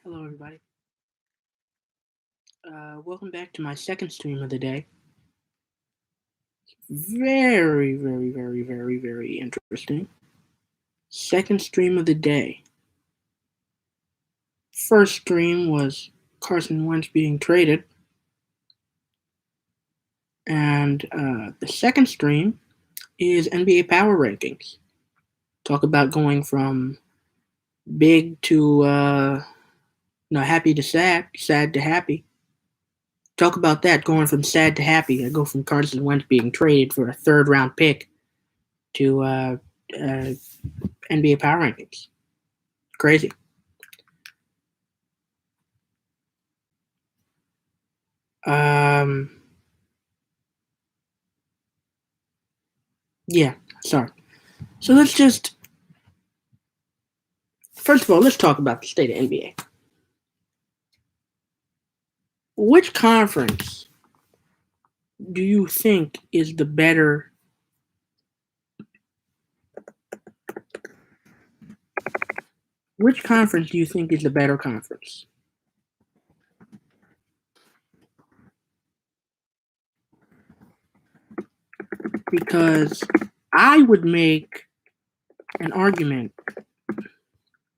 Hello, everybody. Welcome back to my second stream of the day. Very, very, very, very, very interesting. Second stream of the day. First stream was Carson Wentz being traded, and the second stream is NBA Power Rankings. Talk about going from big to happy to sad, sad to happy. Talk about that, going from sad to happy. I go from Carson Wentz being traded for a third round pick to NBA Power Rankings. Crazy. Um, yeah, sorry. So first of all, let's talk about the state of NBA. Which conference do you think is the better? Which conference do you think is the better conference? Because I would make an argument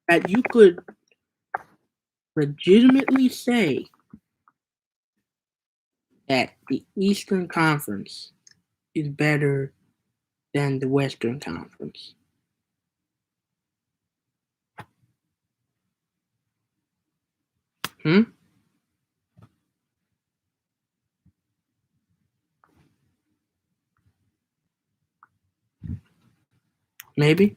that you could legitimately say that the Eastern Conference is better than the Western Conference. Hmm? Maybe?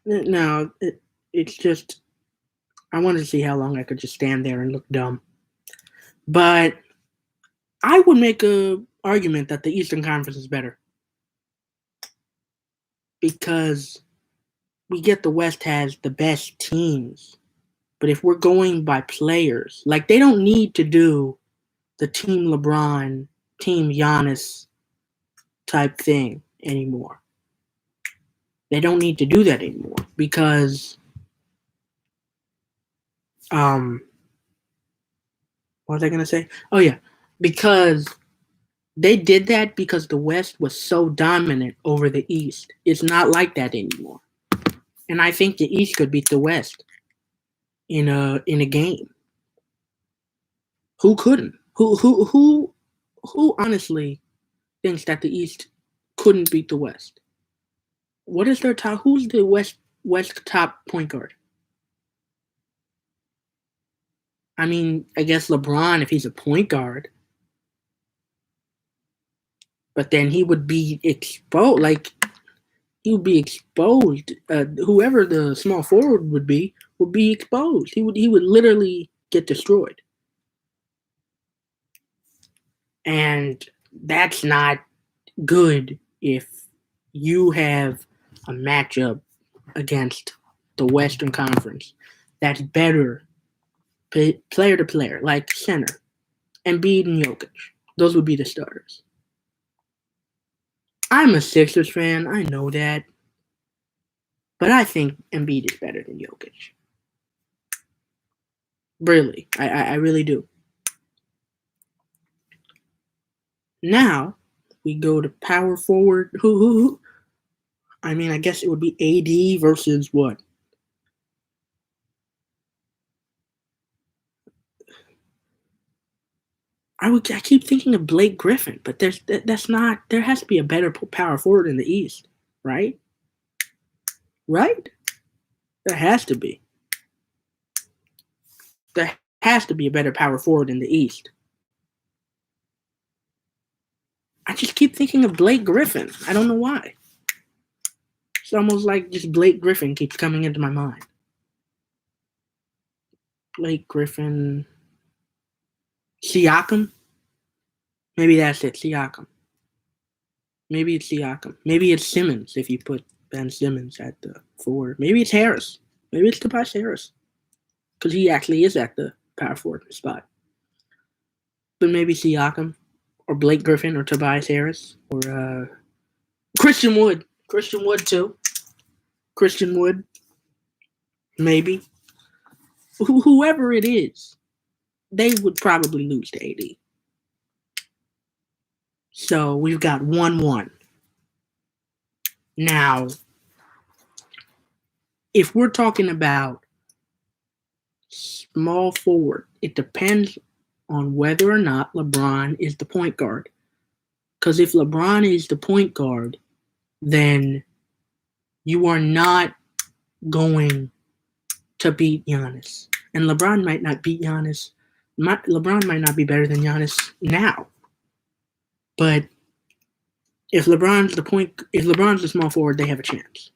No, it's just I wanted to see how long I could just stand there and look dumb. But I would make a argument that the Eastern Conference is better because we get the West has the best teams. But if we're going by players, like they don't need to do the Team LeBron, Team Giannis type thing anymore. They don't need to do that anymore because what was I gonna say? Oh yeah, because they did that because the West was so dominant over the East. It's not like that anymore. And I think the East could beat the West in a game. Who couldn't? Who honestly thinks that the East couldn't beat the West? What is their top? Who's the West top point guard? I mean, I guess LeBron if he's a point guard, but then he would be exposed. Like he would be exposed. Whoever the small forward would be exposed. He would literally get destroyed, and that's not good if you have a matchup against the Western Conference that's better player to player, like center, Embiid and Jokic. Those would be the starters. I'm a Sixers fan, I know that, but I think Embiid is better than Jokic. Really, I really do. Now we go to power forward. Who? I mean, I guess it would be AD versus what? I keep thinking of Blake Griffin, but that's not. There has to be a better power forward in the East, right? Right? There has to be. There has to be a better power forward in the East. I just keep thinking of Blake Griffin. I don't know why. It's almost like just Blake Griffin keeps coming into my mind. Blake Griffin. Siakam? Maybe that's it, Siakam. Maybe it's Siakam. Maybe it's Simmons if you put Ben Simmons at the forward. Maybe it's Harris. Maybe it's Tobias Harris. Because he actually is at the power forward spot. But maybe Siakam or Blake Griffin or Tobias Harris or Christian Wood. Christian Wood too. Christian Wood. Maybe. Whoever it is, they would probably lose to AD. So we've got 1-1. Now, if we're talking about small forward, it depends on whether or not LeBron is the point guard. Because if LeBron is the point guard, then you are not going to beat Giannis. And LeBron might not beat Giannis. LeBron might not be better than Giannis now. But if LeBron's the small forward, they have a chance.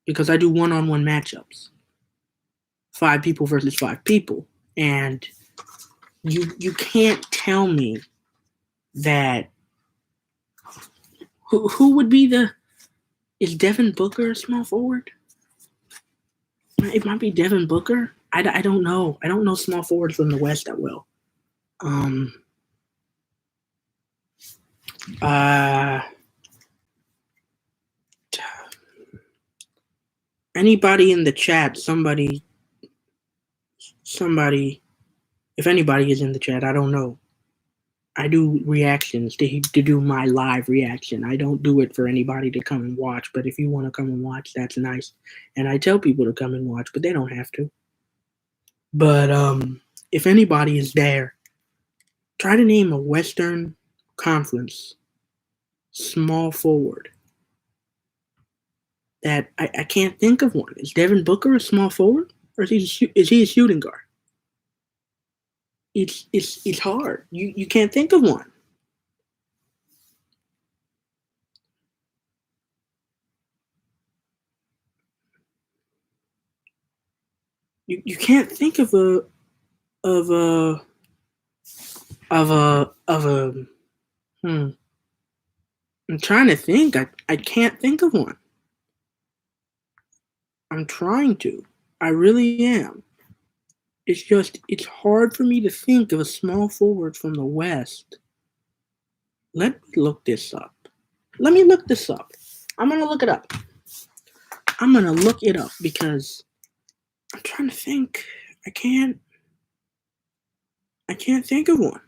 Because I do one-on-one matchups. 5 people versus 5 people. And you can't tell me that who would be is Devin Booker a small forward? It might be Devin Booker. I don't know. I don't know small forwards from the West that well. Anybody in the chat, somebody, if anybody is in the chat, I don't know. I do reactions to do my live reaction. I don't do it for anybody to come and watch, but if you want to come and watch, that's nice. And I tell people to come and watch, but they don't have to. But if anybody is there, try to name a Western Conference small forward. That I can't think of one. Is Devin Booker a small forward, or is he a shooting guard? It's hard. You can't think of one. You can't think of a I'm trying to think. I can't think of one. I'm trying to. I really am. It's hard for me to think of a small forward from the West. Let me look this up. Let me look this up. I'm going to look it up. I'm going to look it up because I'm trying to think. I can't think of one.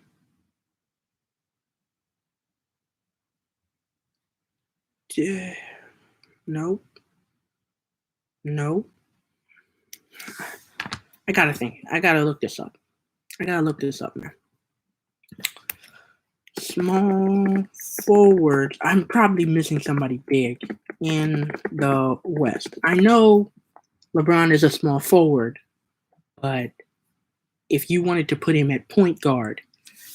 Nope. I gotta think. I gotta look this up. Man. Small forward. I'm probably missing somebody big in the West. I know LeBron is a small forward, but if you wanted to put him at point guard,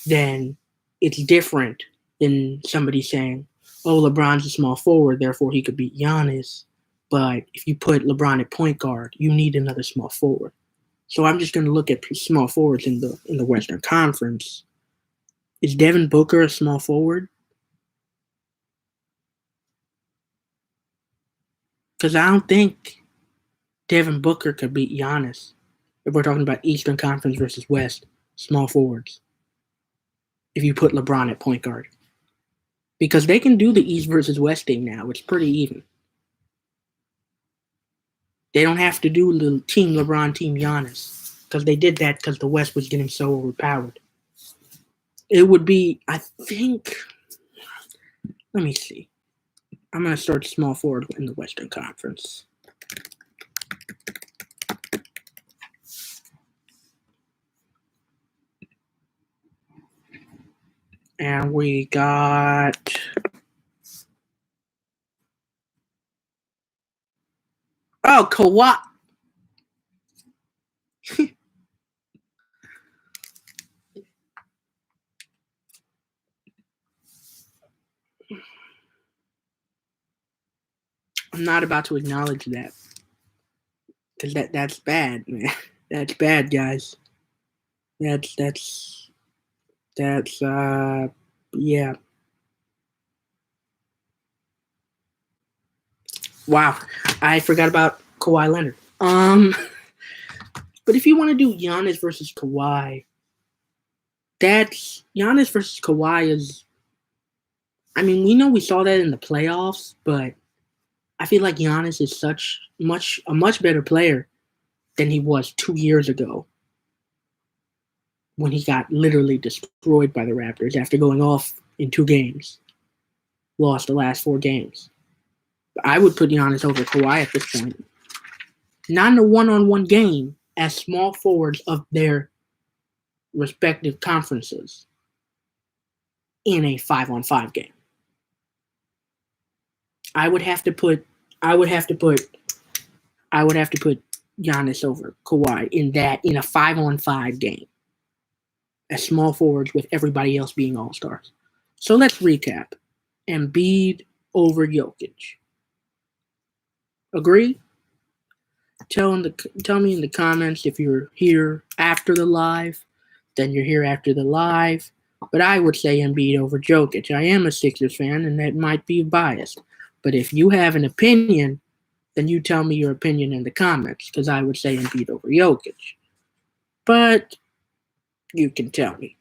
then it's different than somebody saying, oh, LeBron's a small forward, therefore he could beat Giannis. But if you put LeBron at point guard, you need another small forward. So I'm just going to look at small forwards in the Western Conference. Is Devin Booker a small forward? Because I don't think Devin Booker could beat Giannis if we're talking about Eastern Conference versus West small forwards. If you put LeBron at point guard. Because they can do the East versus West thing now. It's pretty even. They don't have to do the team LeBron, team Giannis. Because they did that because the West was getting so overpowered. It would be, I think, let me see. I'm going to start small forward in the Western Conference. And we got Kawhi. I'm not about to acknowledge that. Because that's bad, man. That's bad, guys. That's yeah. Wow. I forgot about Kawhi Leonard. But if you want to do Giannis versus Kawhi, that's Giannis versus Kawhi is, I mean, we know we saw that in the playoffs, but I feel like Giannis is a much better player than he was 2 years ago when he got literally destroyed by the Raptors after going off in 2 games. Lost the last 4 games. I would put Giannis over Kawhi at this point. Not in a one-on-one game as small forwards of their respective conferences in a 5-on-5 game. I would have to put Giannis over Kawhi in a 5-on-5 game as small forwards with everybody else being all-stars. So let's recap. Embiid over Jokic. Agree? Tell me in the comments if you're here after the live, then you're here after the live. But I would say Embiid over Jokic. I am a Sixers fan, and that might be biased. But if you have an opinion, then you tell me your opinion in the comments, because I would say Embiid over Jokic. But you can tell me.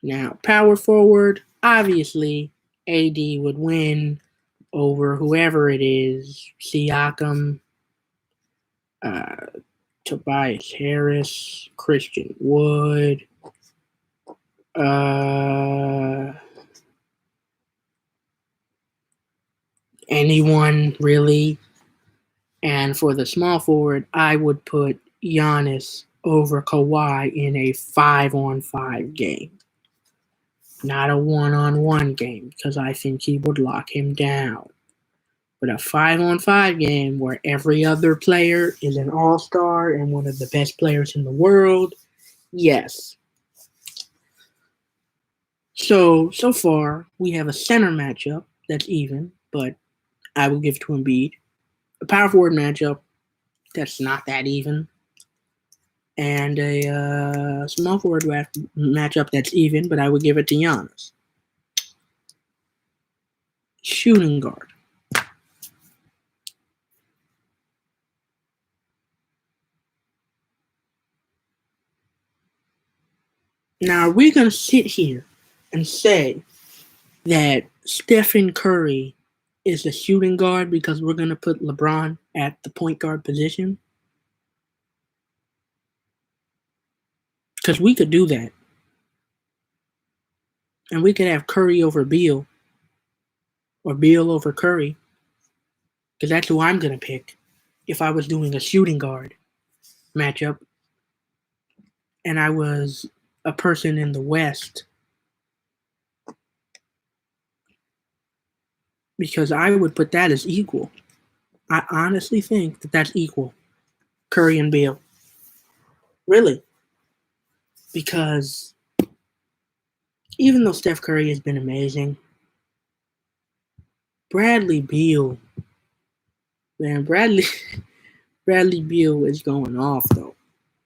Now, power forward, obviously, AD would win over whoever it is, Siakam, Tobias Harris, Christian Wood, anyone really. And for the small forward, I would put Giannis over Kawhi in a 5-on-5 game. Not a 1-on-1 game, because I think he would lock him down. But a 5-on-5 game where every other player is an all-star and one of the best players in the world, yes. So far, we have a center matchup that's even, but I will give to Embiid. A power forward matchup that's not that even. And a small forward matchup that's even, but I would give it to Giannis. Shooting guard. Now, are we going to sit here and say that Stephen Curry is a shooting guard because we're going to put LeBron at the point guard position? Because we could do that. And we could have Curry over Beal. Or Beal over Curry. Because that's who I'm going to pick if I was doing a shooting guard matchup and I was a person in the West. Because I would put that as equal. I honestly think that that's equal. Curry and Beal. Really. Because even though Steph Curry has been amazing, Bradley Beal, man, Bradley Beal is going off though.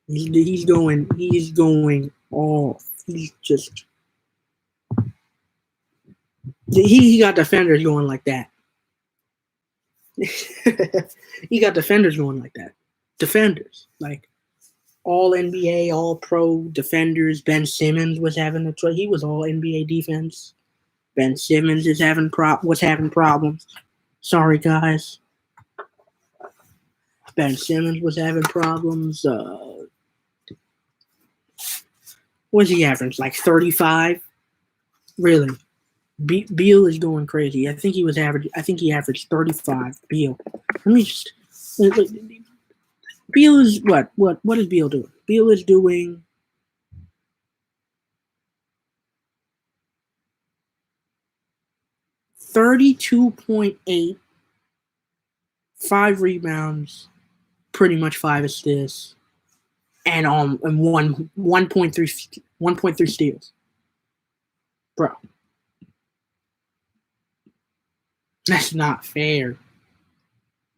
He's going off. He's just he got defenders going like that. He got defenders going like that. Defenders like all NBA, all pro defenders. Ben Simmons was having he was all NBA defense. Ben Simmons is having problems. Sorry, guys. Ben Simmons was having problems. What's he average? Like 35? Really? Beal is going crazy. I think he averaged 35. Beal. Let me just. Beal is what? What is Beal doing? Beal is doing 32.8, 5 rebounds, pretty much 5 assists, and 1.3 steals. Bro, that's not fair.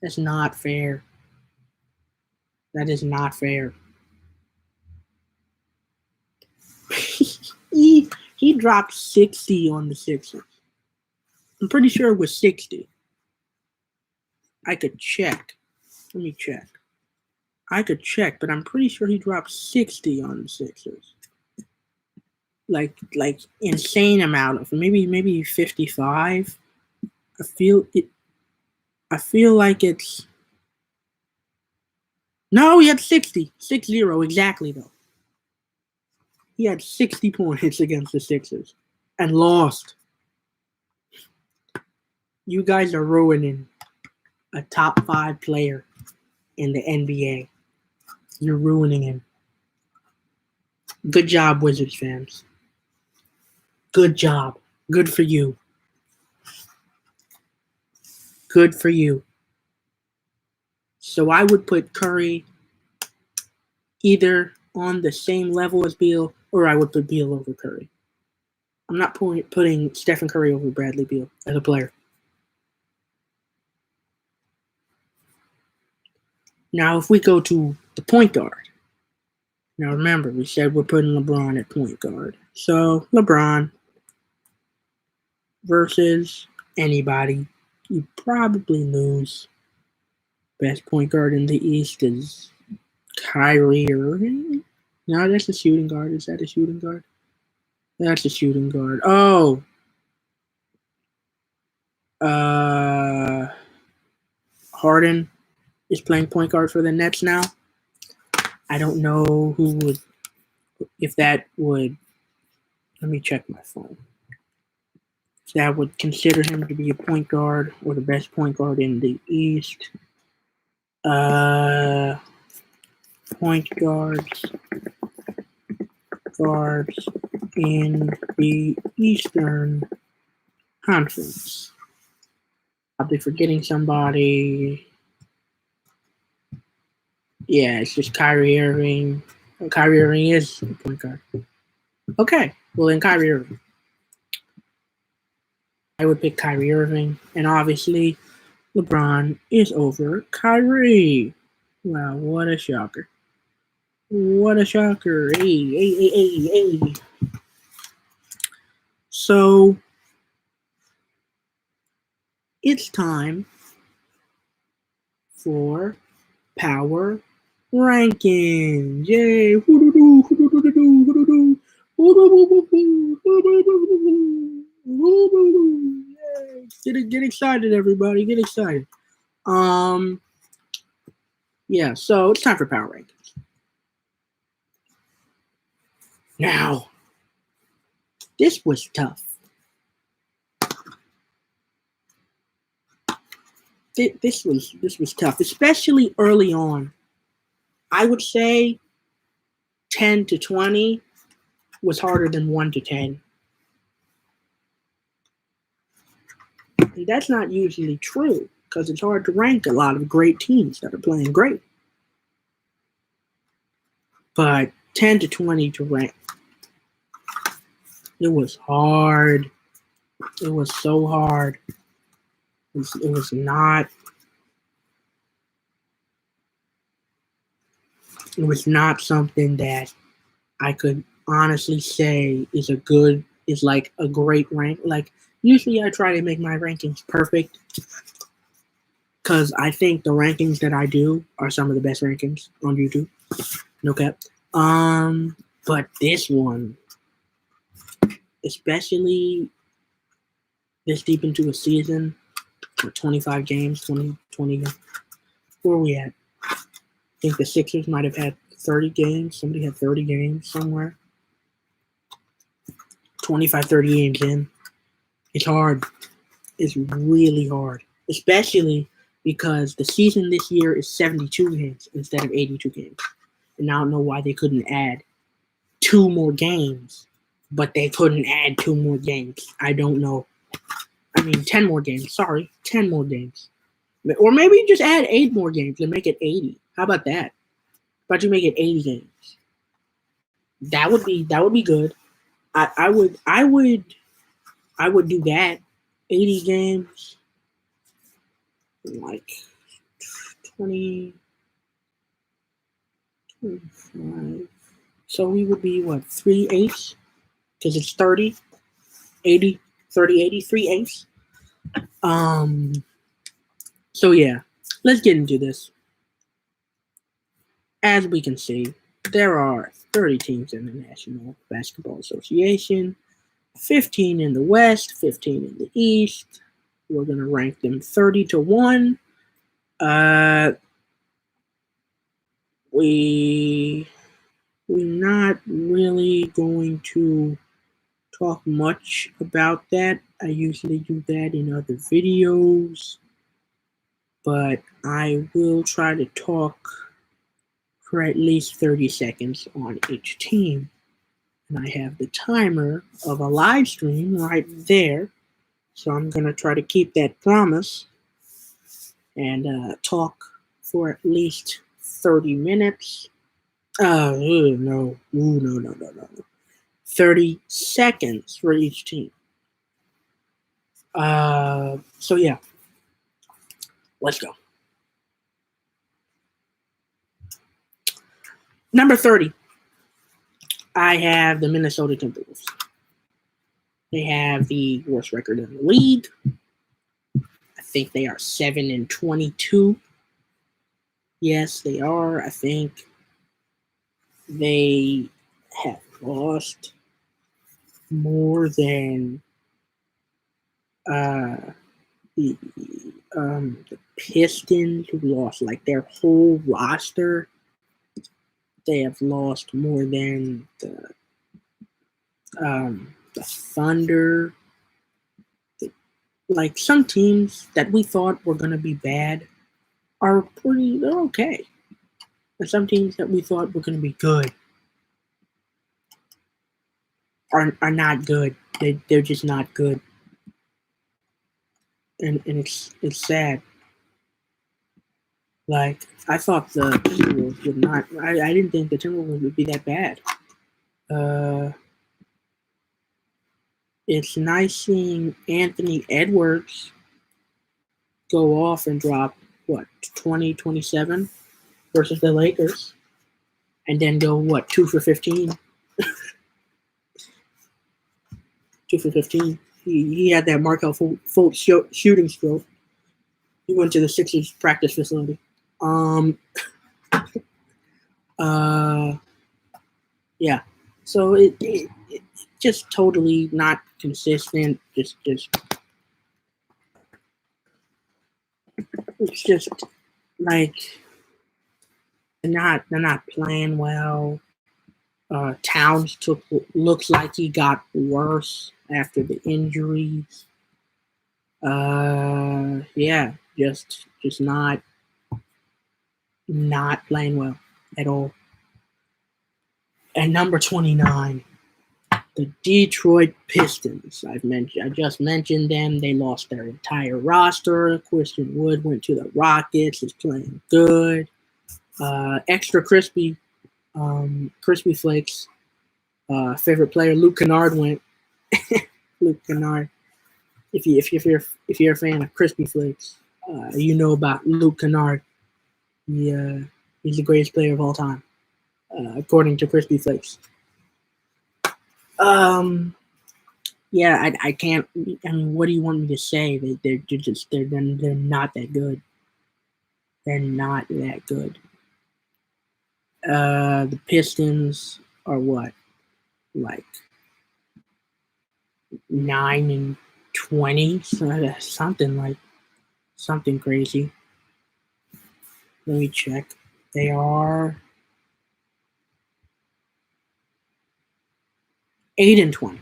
That's not fair. That is not fair. he dropped 60 on the Sixers. I'm pretty sure it was 60. I could check. Let me check. I could check, but I'm pretty sure he dropped 60 on the Sixers. Like insane amount of maybe 55. I feel like it's no, he had 60. 60 exactly though. He had 60 points against the Sixers and lost. You guys are ruining a top 5 player in the NBA. You're ruining him. Good job, Wizards fans. Good job. Good for you. Good for you. So I would put Curry either on the same level as Beal, or I would put Beal over Curry. I'm not putting Stephen Curry over Bradley Beal as a player. Now, if we go to the point guard. Now, remember, we said we're putting LeBron at point guard. So, LeBron versus anybody, you probably lose. Best point guard in the East is Kyrie Irving. No, that's a shooting guard. Is that a shooting guard? That's a shooting guard. Oh. Harden is playing point guard for the Nets now. I don't know if that would, let me check my phone. That would consider him to be a point guard or the best point guard in the East. Point guards in the Eastern Conference. Probably forgetting somebody. Yeah, it's just Kyrie Irving. Kyrie Irving is a point guard. Okay, well then Kyrie Irving. I would pick Kyrie Irving, and obviously LeBron is over Kyrie. Wow, what a shocker. What a shocker. Hey. So, it's time for Power Rankings. Yay. Get excited, everybody. Get excited. Yeah, so it's time for Power Rankings. Now, this was tough. This was tough, especially early on. I would say 10 to 20 was harder than 1 to 10. And that's not usually true because it's hard to rank a lot of great teams that are playing great. But 10 to 20 to rank. It was hard. It was so hard. It was not something that I could honestly say is like a great rank. Like usually I try to make my rankings perfect because I think the rankings that I do are some of the best rankings on YouTube. No cap. But this one, especially this deep into a season, for 25 games, 20, where are we at? I think the Sixers might have had 30 games. Somebody had 30 games somewhere. 25, 30 games in. It's hard. It's really hard. Especially because the season this year is 72 games instead of 82 games. And I don't know why they couldn't add 2 more games. But they couldn't add 2 more games. I don't know. I mean, 10 more games. Sorry, 10 more games. Or maybe just add 8 more games and make it 80. How about that? How about you make it 80 games? That would be good. I would do that. 80 games, like 20, 25. So we would be what, 3/8? Because it's 30, 80, 30, 80, 3/8. So yeah, let's get into this. As we can see, there are 30 teams in the National Basketball Association, 15 in the West, 15 in the East. We're going to rank them 30 to 1. We're not really going to talk much about that. I usually do that in other videos, but I will try to talk for at least 30 seconds on each team. And I have the timer of a live stream right there. So I'm going to try to keep that promise and talk for at least 30 minutes. No. 30 seconds for each team. So yeah, let's go. Number 30, I have the Minnesota Timberwolves. They have the worst record in the league. I think they are 7-22. Yes, they are. I think they have lost more than the Pistons, who lost like their whole roster. They have lost more than the Thunder. Like some teams that we thought were going to be bad they're okay. And some teams that we thought were going to be good are not good. They're just not good. And it's sad. Like, I thought the Timberwolves would not. I didn't think the Timberwolves would be that bad. It's nice seeing Anthony Edwards go off and drop, 20, 27 versus the Lakers. And then go, 2 for 15. 2 for 15. He had that Markelle Fultz shooting stroke. He went to the Sixers practice facility. Yeah. So it just totally not consistent. It's just like they're not playing well. Towns looks like he got worse after the injuries. Yeah, just not playing well at all. And number 29, the Detroit Pistons. I just mentioned them. They lost their entire roster. Christian Wood went to the Rockets. Is playing good. Extra crispy flakes. Favorite player Luke Kennard went. Luke Kennard. If you're a fan of crispy flakes, you know about Luke Kennard. He's the greatest player of all time, according to Crispy Flakes. Yeah, I can't. I mean, what do you want me to say? They're not that good. They're not that good. The Pistons are what, like 9-20, something crazy. Let me check. They are 8-20.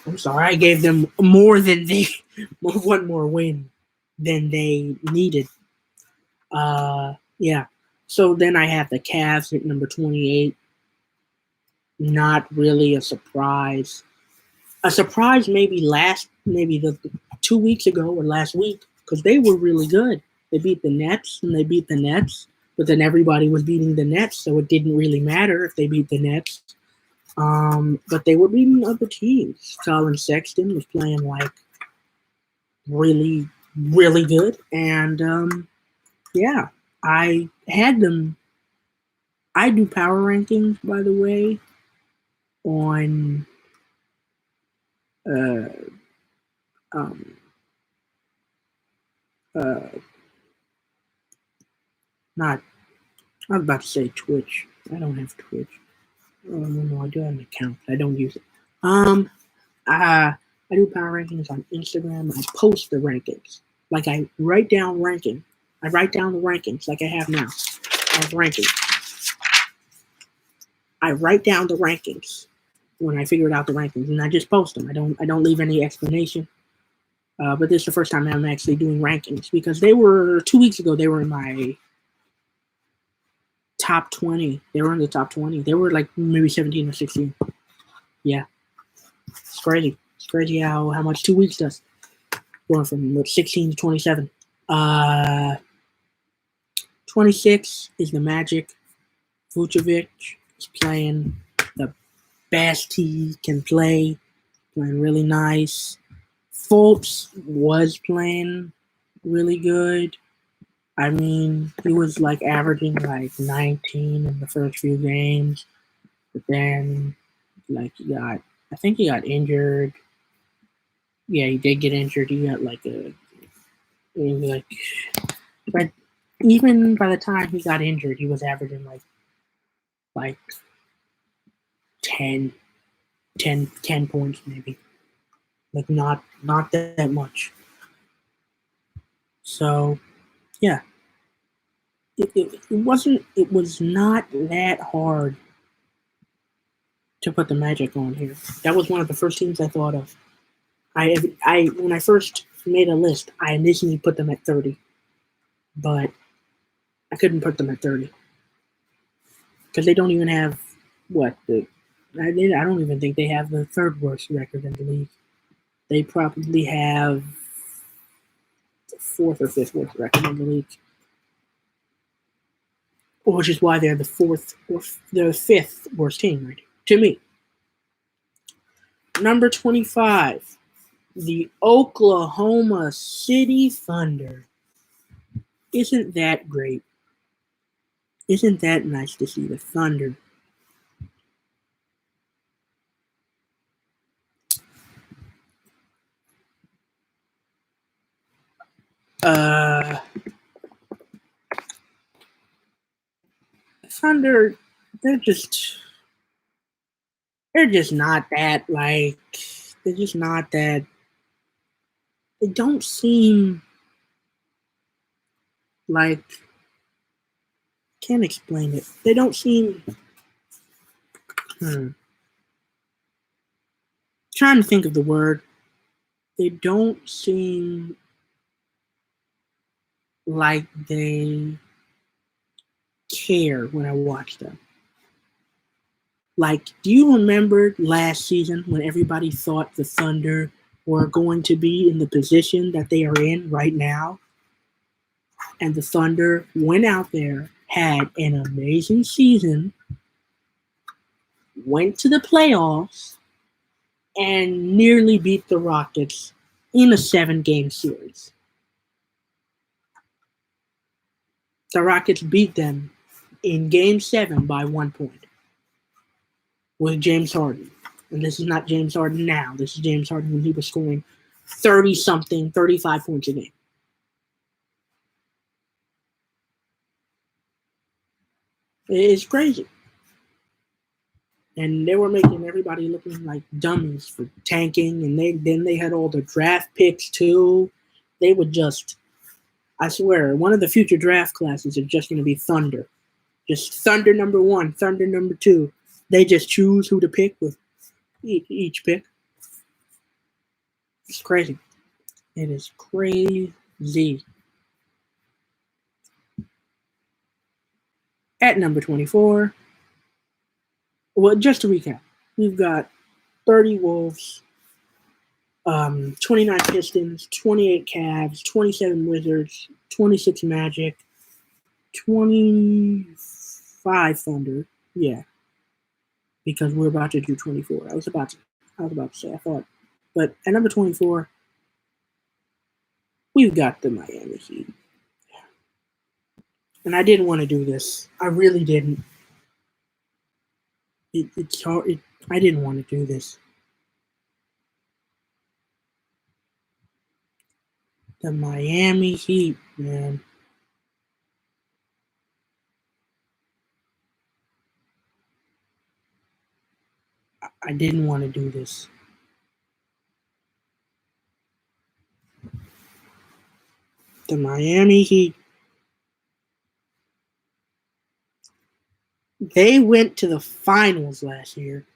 I'm sorry, I gave them one more win than they needed. Yeah. So then I have the Cavs at number 28. Not really a surprise. A surprise maybe the 2 weeks ago or last week, because they were really good. They beat the Nets and they beat the Nets, but then everybody was beating the Nets, so it didn't really matter if they beat the Nets. But they were beating other teams. Colin Sexton was playing like really, really good, and yeah, I had them. I do power rankings, by the way, on uh, um, uh, not. I was about to say Twitch. I don't have Twitch. Oh no, I do have an account. I don't use it. Um, I do power rankings on Instagram. I post the rankings. Like I write down ranking. I write down the rankings like I have now. Of ranking. I write down the rankings when I figured out the rankings, and I just post them. I don't leave any explanation. But this is the first time I'm actually doing rankings because they were 2 weeks ago. They were in my top 20. They were in the top 20. They were like maybe 17 or 16. Yeah, it's crazy. It's crazy how much 2 weeks does. Going from 16 to 27. 26 is the Magic. Vucevic is playing the best he can play. Playing really nice. Fultz was playing really good. I mean, he was like averaging like 19 in the first few games, but then like I think he got injured. Yeah, he did get injured. He got like, but even by the time he got injured, he was averaging like 10, 10 points maybe, like not that much. So yeah, it was not that hard to put the Magic on here. That was one of the first teams I thought of. I when I first made a list, I initially put them at 30, but I couldn't put them at 30 because they don't even have what the. I don't even think they have the third worst record in the league. They probably have the fourth or fifth worst record in the league, which is why they're the fourth or they're the fifth worst team, right? To me, number 25, the Oklahoma City Thunder. Isn't that great? Isn't that nice to see the Thunder? Thunder, they're just they're just not that like they're just not that they don't seem like can't explain it. They don't seem trying to think of the word. They don't seem like they care when I watch them. Like, do you remember last season when everybody thought the Thunder were going to be in the position that they are in right now? And the Thunder went out there, had an amazing season, went to the playoffs, and nearly beat the Rockets in a 7-game series. The Rockets beat them in Game 7 by 1 point with James Harden. And this is not James Harden now. This is James Harden when he was scoring 30-something, 35 points a game. It's crazy. And they were making everybody looking like dummies for tanking. And then they had all the draft picks too. They would just, I swear, one of the future draft classes is just going to be Thunder. Just Thunder number 1, Thunder number 2. They just choose who to pick with each pick. It's crazy. It is crazy. At number 24, well, just to recap, we've got 30 Wolves, 29 Pistons, 28 Cavs, 27 Wizards, 26 Magic, 25 Thunder. Yeah, because we're about to do 24. I was about to say, I thought. But at number 24, we've got the Miami Heat. And I didn't want to do this. I really didn't. It's hard. I didn't want to do this. The Miami Heat, man. I didn't want to do this. The Miami Heat. They went to the finals last year.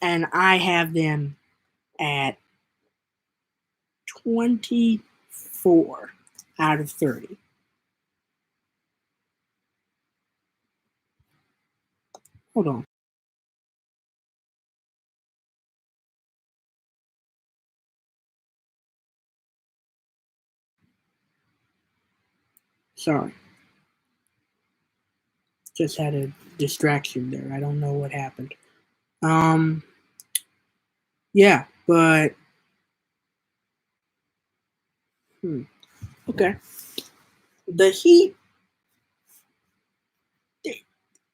And I have them at 24 out of 30. Hold on. Sorry. Just had a distraction there. I don't know what happened. Yeah, but okay. The Heat.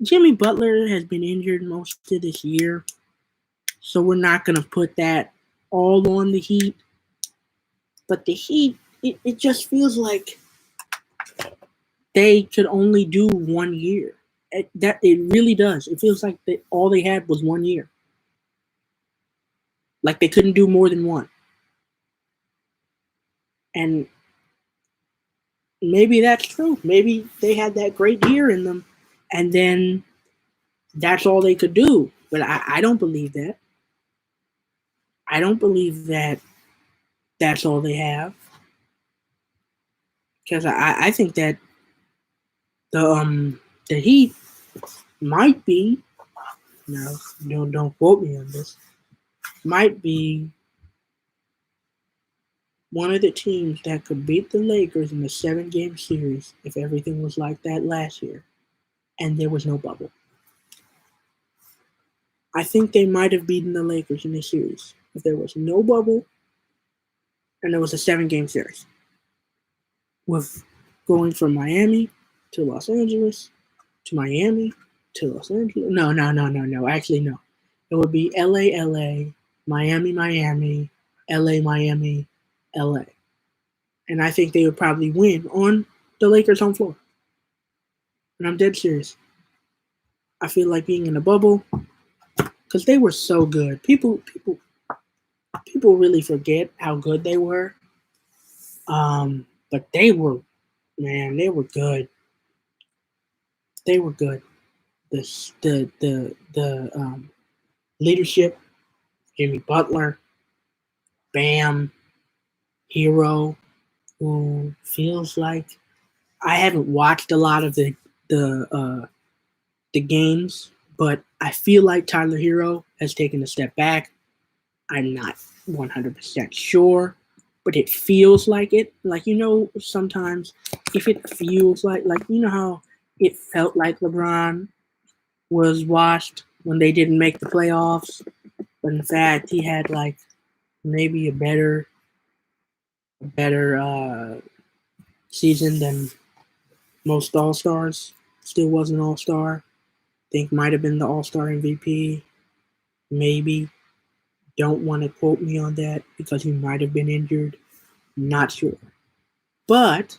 Jimmy Butler has been injured most of this year, so we're not going to put that all on the Heat. But the Heat, it just feels like they could only do 1 year. It really does. It feels like all they had was 1 year. Like they couldn't do more than one. And maybe that's true. Maybe they had that great year in them, and then that's all they could do. But I don't believe that. I don't believe that that's all they have. Because I think that the Heat might be, no, don't quote me on this, might be one of the teams that could beat the Lakers in the 7-game series if everything was like that last year and there was no bubble. I think they might have beaten the Lakers in the series if there was no bubble and there was a 7-game series. With going from Miami to Los Angeles to Miami to Los Angeles. No. Actually, no. It would be LA, LA, Miami, Miami, LA, Miami, LA. And I think they would probably win on the Lakers' home floor. And I'm dead serious. I feel like being in a bubble because they were so good. People really forget how good they were. But they were, man, they were good. They were good. The leadership, Jimmy Butler, Bam, Hero, who feels like I haven't watched a lot of the games, but I feel like Tyler Hero has taken a step back. I'm not 100% sure, but it feels like it. Like, sometimes if it feels like how it felt like LeBron was washed when they didn't make the playoffs, but in fact he had like maybe a better season than most All Stars. Still was an All Star. Think might have been the All Star MVP. Maybe. Don't want to quote me on that because he might have been injured. Not sure. But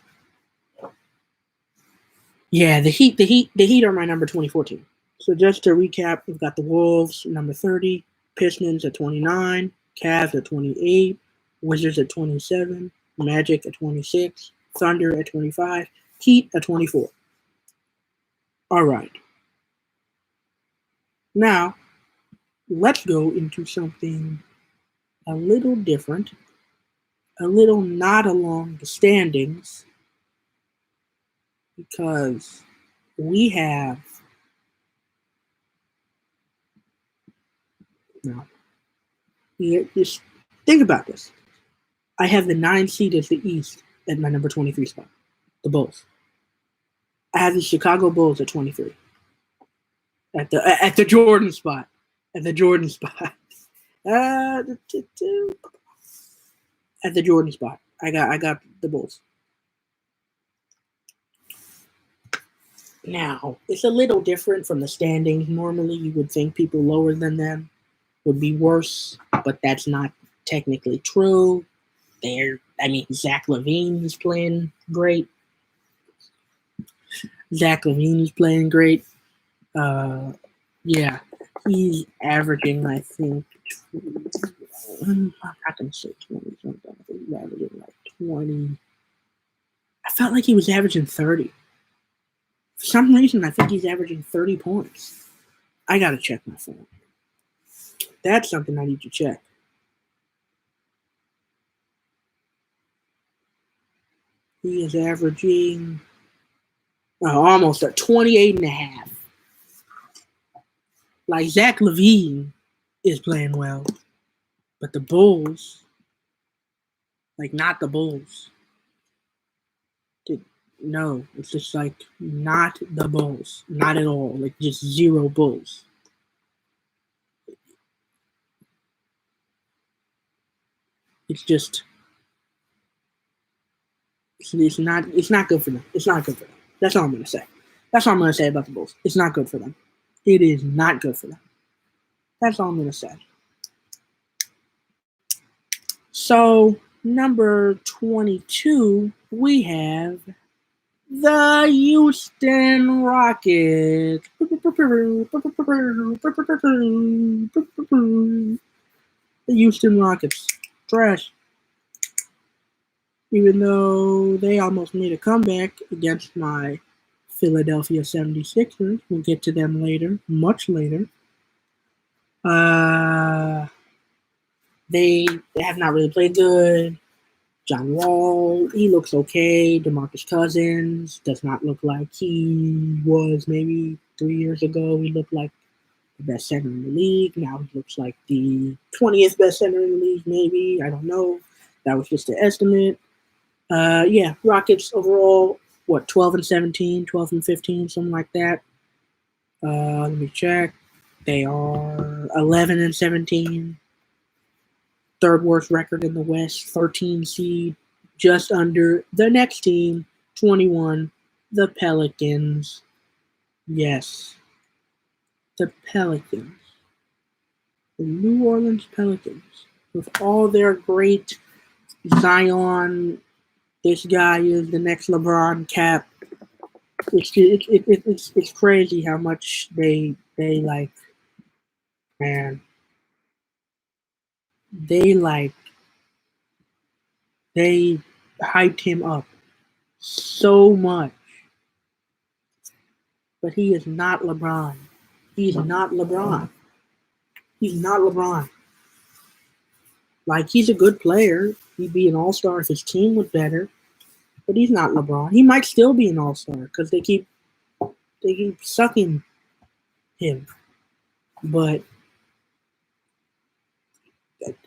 yeah, the Heat are my number 2014. So just to recap, we've got the Wolves number 30, Pistons at 29, Cavs at 28, Wizards at 27, Magic at 26, Thunder at 25, Heat at 24. All right. Now, let's go into something a little different, a little not along the standings, because we have no. Just think about this. I have the 9 seed as the East at my number 23 spot, the Bulls. I have the Chicago Bulls at 23 at the Jordan spot, at the Jordan spot. At the Jordan spot, I got the Bulls. Now it's a little different from the standings. Normally, you would think people lower than them would be worse, but that's not technically true. Zach LaVine is playing great. Zach LaVine is playing great. Yeah, he's averaging, I think, I'm not going to say 20 something. I think he's averaging like 20. I felt like he was averaging 30. For some reason, I think he's averaging 30 points. I got to check my phone. That's something I need to check. He is averaging almost a 28 and a half. Like, Zach LaVine is playing well, but the Bulls, like, not the Bulls. No, it's just like not the Bulls. Not at all. Like, just zero Bulls. It's just it's not good for them. It's not good for them. That's all I'm gonna say. That's all I'm gonna say about the Bulls. It's not good for them. It is not good for them. That's all I'm gonna say. So number 22, we have the Houston Rockets. The Houston Rockets. Trash. Even though they almost made a comeback against my Philadelphia 76ers. We'll get to them later, much later. They have not really played good. John Wall, he looks okay. DeMarcus Cousins does not look like he was maybe 3 years ago. He looked like the best center in the league. Now he looks like the 20th best center in the league, maybe. I don't know. That was just an estimate. Yeah, Rockets overall, 12 and 17, 12 and 15, something like that. Let me check. They are 11 and 17. Third worst record in the West, 13 seed, just under the next team, 21, the Pelicans. Yes, the Pelicans. The New Orleans Pelicans. With all their great Zion, this guy is the next LeBron Cap. It's crazy how much they like, man. They hyped him up so much. But he is not LeBron. He's not LeBron. He's not LeBron. Like, he's a good player. He'd be an all-star if his team was better. But he's not LeBron. He might still be an all-star because they keep sucking him. But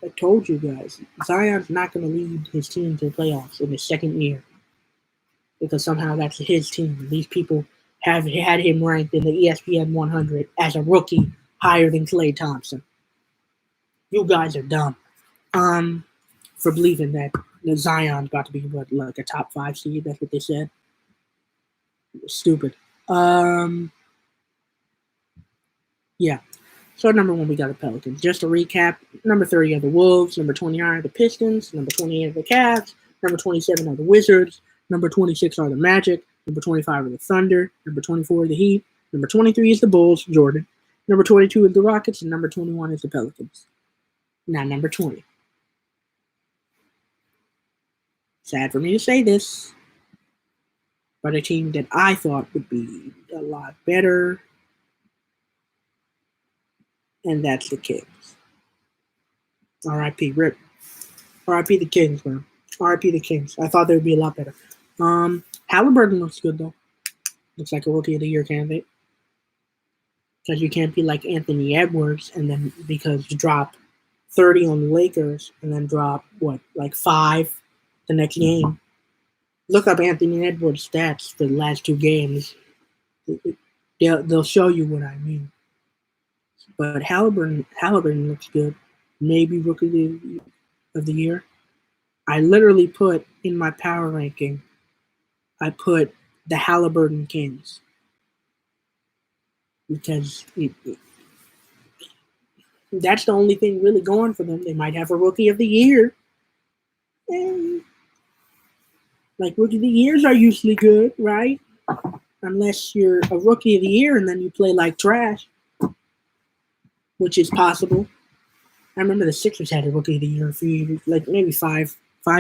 I told you guys, Zion's not going to lead his team to the playoffs in his second year because somehow that's his team. These people have had him ranked in the ESPN 100 as a rookie higher than Klay Thompson. You guys are dumb for believing that Zion's got to be like a top 5 seed. That's what they said. Stupid. Yeah. So number 1, we got the Pelicans. Just to recap, number 30 are the Wolves. Number 29 are the Pistons. Number 28 are the Cavs. Number 27 are the Wizards. Number 26 are the Magic. Number 25 are the Thunder. Number 24 are the Heat. Number 23 is the Bulls, Jordan. Number 22 is the Rockets. And number 21 is the Pelicans. Now, number 20. Sad for me to say this, but a team that I thought would be a lot better, and that's the Kings. R.I.P. Rip. R.I.P. the Kings, man. R.I.P. the Kings. I thought they would be a lot better. Halliburton looks good, though. Looks like a Rookie of the Year candidate. Because you can't be like Anthony Edwards and then because you drop 30 on the Lakers and then drop like 5 the next game. Look up Anthony Edwards' stats for the last 2 games. They'll show you what I mean. But Halliburton looks good. Maybe rookie of the year. I literally put in my power ranking, I put the Halliburton Kings because that's the only thing really going for them. They might have a rookie of the year. And like rookie of the years are usually good, right? Unless you're a rookie of the year and then you play like trash, which is possible. I remember the Sixers had a rookie of the year a few years, like maybe 5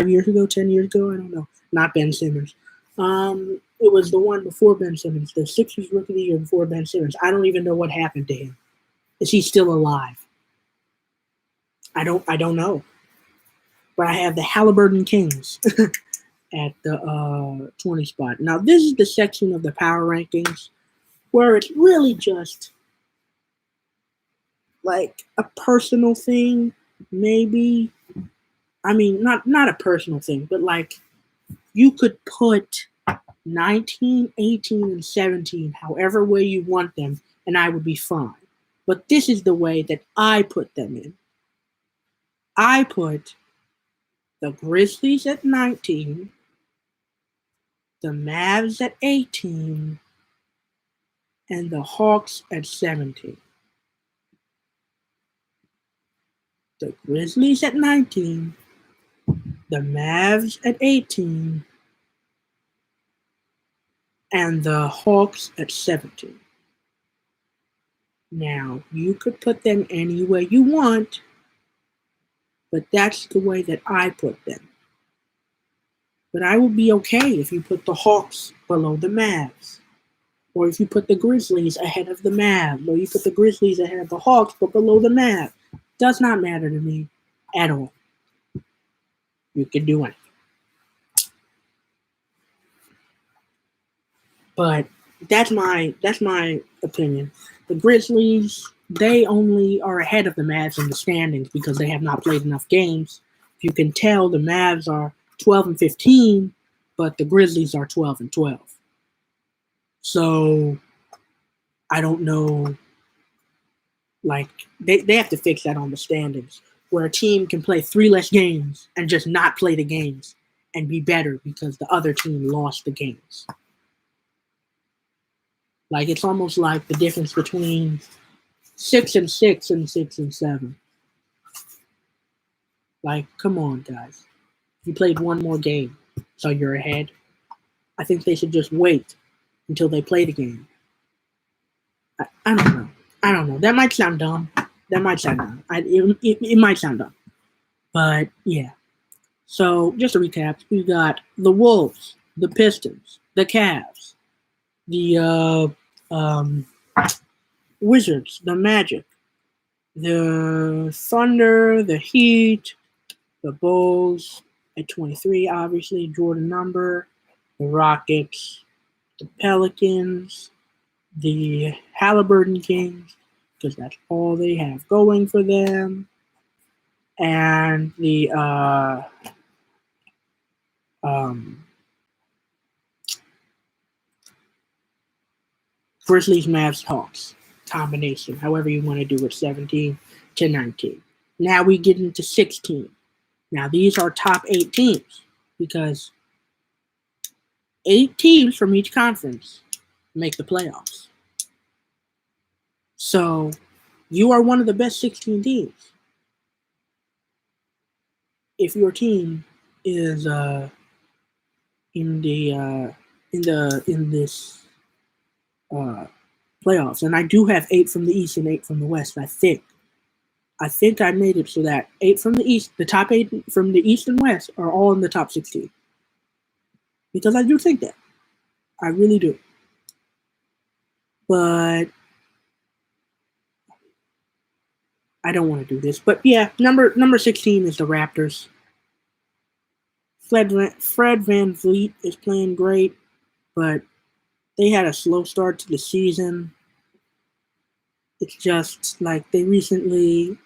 years ago, 10 years ago. I don't know. Not Ben Simmons. It was the one before Ben Simmons. The Sixers rookie of the year before Ben Simmons. I don't even know what happened to him. Is he still alive? I don't know. But I have the Halliburton Kings at the 20 spot. Now this is the section of the power rankings where it's really just like a personal thing, maybe. I mean, not a personal thing, but like you could put 19, 18, and 17 however way you want them, and I would be fine. But this is the way that I put them in. I put the Grizzlies at 19, the Mavs at 18, and the Hawks at 17. The Grizzlies at 19, the Mavs at 18, and the Hawks at 17. Now, you could put them any way you want, but that's the way that I put them. But I would be okay if you put the Hawks below the Mavs. Or if you put the Grizzlies ahead of the Mavs. Or you put the Grizzlies ahead of the Hawks but below the Mavs. Does not matter to me at all. You can do anything. But that's my opinion. The Grizzlies, they only are ahead of the Mavs in the standings because they have not played enough games. You can tell the Mavs are 12-15, but the Grizzlies are 12-12. So I don't know. Like they have to fix that on the standings, where a team can play 3 less games and just not play the games and be better because the other team lost the games. Like it's almost like the difference between 6-6 and 6-7. Like, come on, guys. You played one more game, so you're ahead. I think they should just wait until they play the game. I don't know. I don't know. That might sound dumb. It might sound dumb. But, yeah. So, just to recap, we've got the Wolves, the Pistons, the Cavs, the Wizards, the Magic, the Thunder, the Heat, the Bulls at 23, obviously, Jordan Number, the Rockets, the Pelicans, the Halliburton Kings, because that's all they have going for them, and the Grizzlies, Mavs, Hawks combination, however you want to do it, 17 to 19. Now we get into 16. Now these are top 8 teams because 8 teams from each conference make the playoffs. So you are one of the best 16 teams. If your team is in this playoffs, and I do have 8 from the East and 8 from the West. I think I made it so that 8 from the East, the top 8 from the East and West, are all in the top 16. Because I do think that. I really do. But I don't want to do this. But yeah, number 16 is the Raptors. Fred VanVleet is playing great, but they had a slow start to the season. It's just like they recently,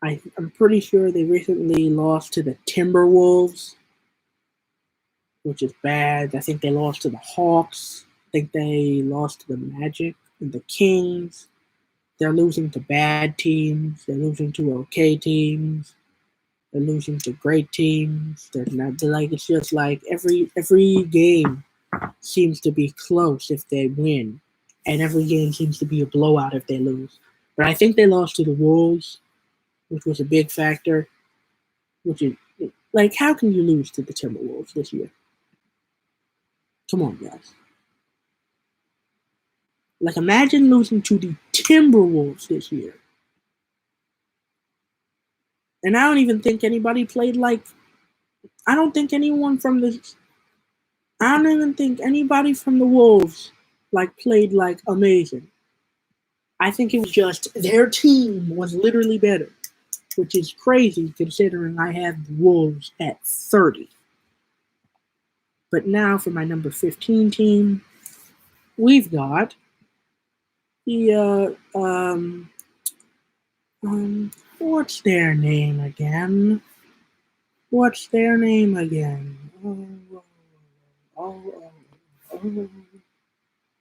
I'm pretty sure they recently lost to the Timberwolves, which is bad. I think they lost to the Hawks. I think they lost to the Magic and the Kings. They're losing to bad teams. They're losing to okay teams. They're losing to great teams. They're not like it's just like every game seems to be close if they win, and every game seems to be a blowout if they lose. But I think they lost to the Wolves, which was a big factor. Which is like, how can you lose to the Timberwolves this year? Come on, guys. Like, imagine losing to the Timberwolves this year. And I don't even think anybody played like. I don't think anyone from the. I don't even think anybody from the Wolves like played like amazing. I think it was just their team was literally better, which is crazy considering I have the Wolves at 30. But now for my number 15 team, we've got the what's their name again? What's their name again? Oh, oh.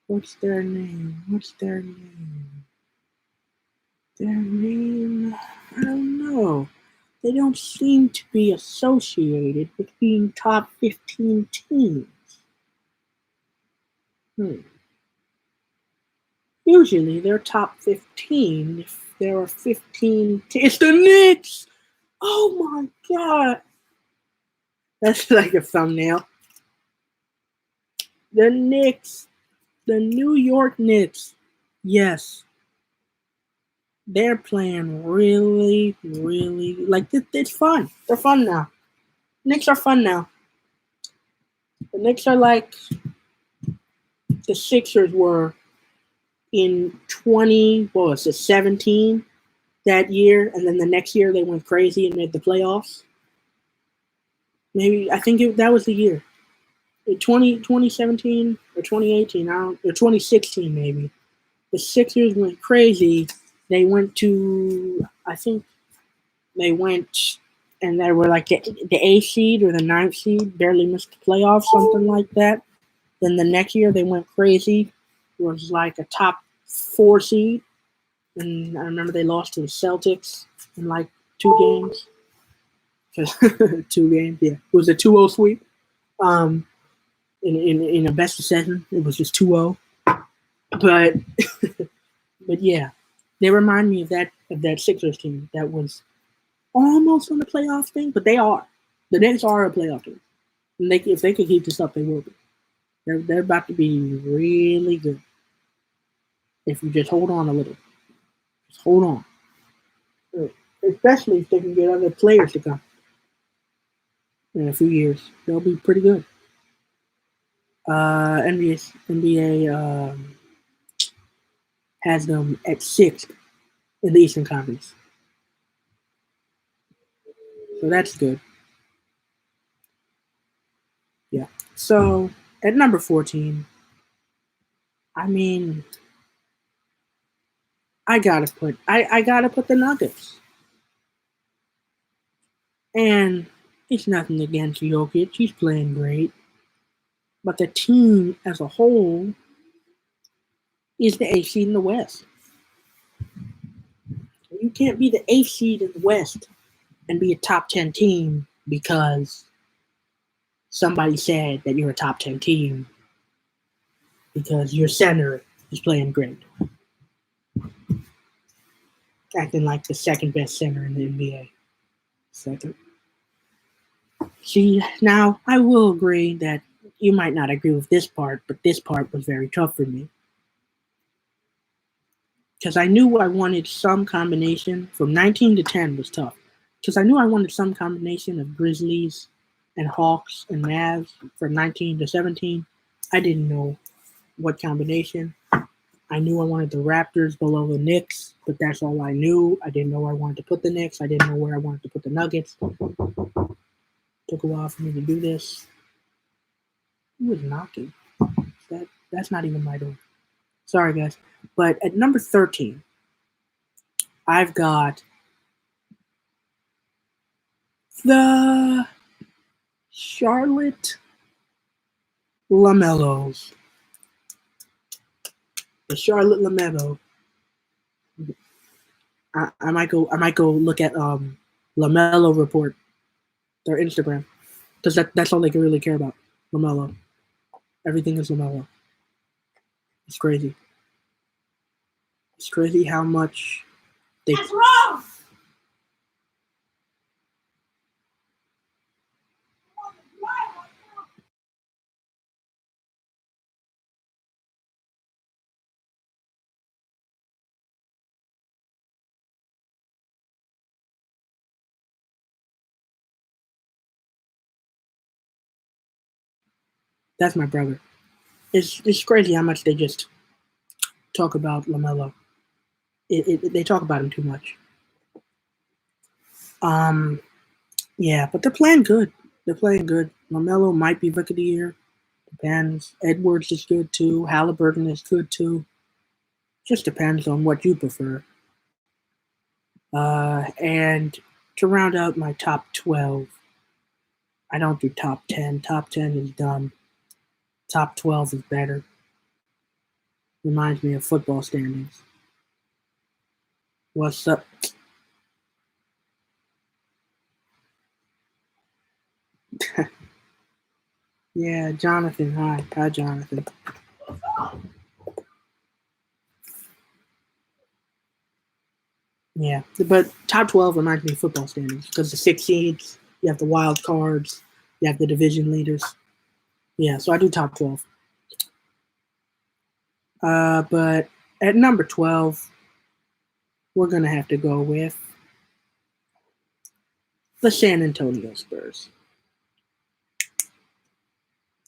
What's their name? What's their name? Their name? I don't know. They don't seem to be associated with being top 15 teams. Usually they're top 15 if there are 15 teams. It's the Knicks! Oh my god! That's like a thumbnail. The Knicks. The New York Knicks. Yes. They're playing really, really like it's fun. They're fun now. Knicks are fun now. The Knicks are like the Sixers were in 17 that year, and then the next year they went crazy and made the playoffs. Maybe I think that was the year. 2017 or 2018, or 2016 maybe. The Sixers went crazy. They went to, I think they went, and they were like the 8th seed or the 9th seed, barely missed the playoffs, something like that. Then the next year they went crazy. It was like a top 4 seed. And I remember they lost to the Celtics in like 2 games. 2 games, yeah. It was a 2-0 sweep. In a best of 7, it was just 2-0. But but yeah, they remind me of that Sixers team that was almost on the playoff thing, but they are. The Knicks are a playoff team, and if they could keep this up, they will be. They're about to be really good. If you just hold on a little, just hold on. Especially if they can get other players to come in a few years, they'll be pretty good. NBA has them at 6th in the Eastern Conference, so that's good. Yeah. So at number 14, I mean, I gotta put the Nuggets. And it's nothing against Jokic. He's playing great. But the team as a whole is the 8th seed in the West. You can't be the 8th seed in the West and be a top 10 team because somebody said that you're a top 10 team because your center is playing great. Acting like the second best center in the NBA. Second. See, now I will agree that you might not agree with this part, but this part was very tough for me. Because I knew I wanted some combination from 19 to 10 was tough. Because I knew I wanted some combination of Grizzlies and Hawks and Mavs from 19 to 17. I didn't know what combination. I knew I wanted the Raptors below the Knicks, but that's all I knew. I didn't know where I wanted to put the Knicks. I didn't know where I wanted to put the Nuggets. Took a while for me to do this. Who was knocking? That's not even my door. Sorry, guys. But at number 13, I've got The Charlotte LaMelos. The Charlotte LaMelo. I might go. I might go look at LaMelo Report, their Instagram, because that's all they can really care about. LaMelo. Everything is LaMelo. It's crazy. It's crazy how much they. That's wrong. That's my brother. It's crazy how much they just talk about LaMelo. They talk about him too much. Um, yeah, but they're playing good. They're playing good. LaMelo might be Rookie of the Year. Depends. Edwards is good too. Halliburton is good too. Just depends on what you prefer. And to round out my top 12, I don't do top 10. Top 10 is dumb. Top 12 is better. Reminds me of football standings. What's up? Yeah, Jonathan. Hi. Hi, Jonathan. Yeah, but top 12 reminds me of football standings because the six seeds, you have the wild cards, you have the division leaders. Yeah, so I do top 12. But at number 12, we're going to have to go with the San Antonio Spurs.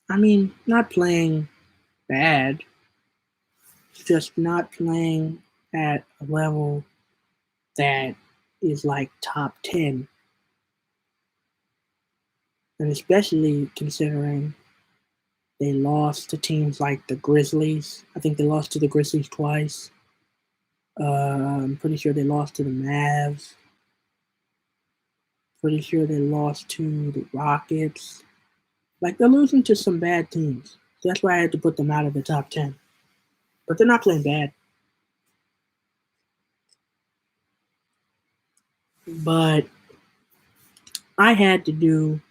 I mean, not playing bad, just not playing at a level that is like top 10. And especially considering they lost to teams like the Grizzlies. I think they lost to the Grizzlies twice. I'm pretty sure they lost to the Mavs. Pretty sure they lost to the Rockets. Like they're losing to some bad teams. So that's why I had to put them out of the top 10. But they're not playing bad. But I had to do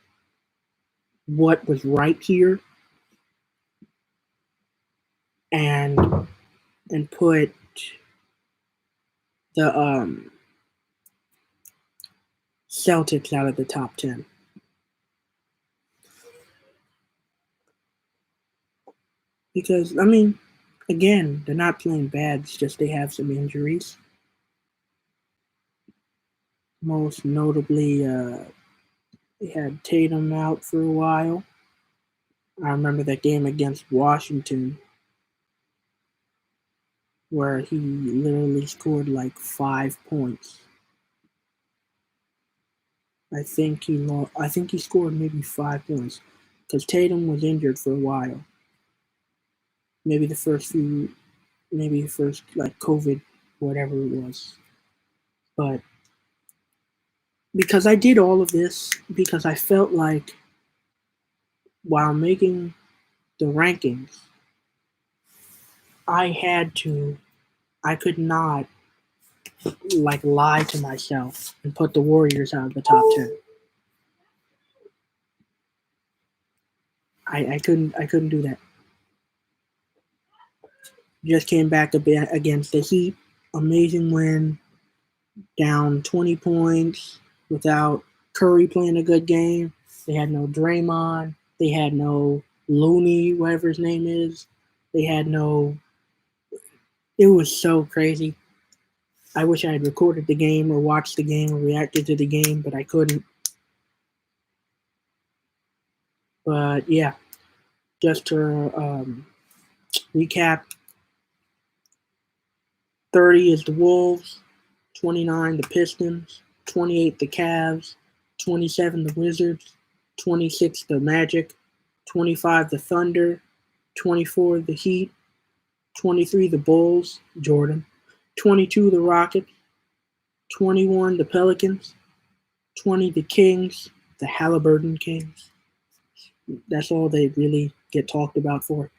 what was right here and put the Celtics out of the top 10. Because I mean, again, they're not playing bad. It's just they have some injuries. Most notably, they had Tatum out for a while. I remember that game against Washington where he literally scored like 5 points. I think he scored maybe 5 points because Tatum was injured for a while. Maybe the first like COVID, whatever it was. But because I did all of this because I felt like while making the rankings, I could not like lie to myself and put the Warriors out of the top 10. I couldn't do that. Just came back a bit against the Heat. Amazing win. Down 20 points without Curry playing a good game. They had no Draymond. They had no Looney, whatever his name is. They had no. It was so crazy. I wish I had recorded the game or watched the game or reacted to the game, but I couldn't. But yeah, just to recap 30 is the Wolves, 29 the Pistons, 28 the Cavs, 27 the Wizards, 26 the Magic, 25 the Thunder, 24 the Heat, 23 the Bulls, Jordan, 22 the Rockets, 21 the Pelicans, 20, the Kings, the Halliburton Kings. That's all they really get talked about for.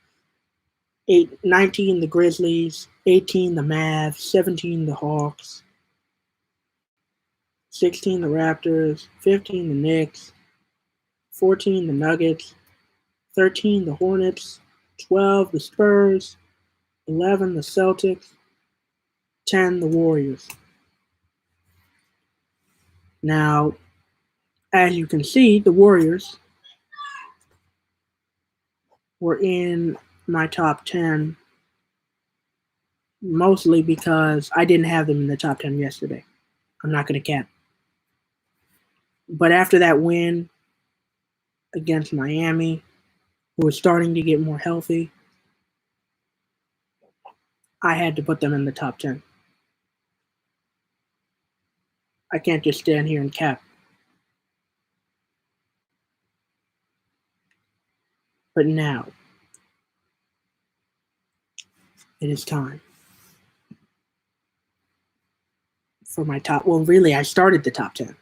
19, the Grizzlies. 18, the Mavs. 17, the Hawks. 16, the Raptors. 15, the Knicks. 14, the Nuggets. 13, the Hornets. 12, the Spurs. 11, the Celtics. 10, the Warriors. Now, as you can see, the Warriors were in my top 10 mostly because I didn't have them in the top 10 yesterday. I'm not going to cap. But after that win against Miami, who was starting to get more healthy, I had to put them in the top 10. I can't just stand here and cap. But now, it is time for my top. Well, really, I started the top 10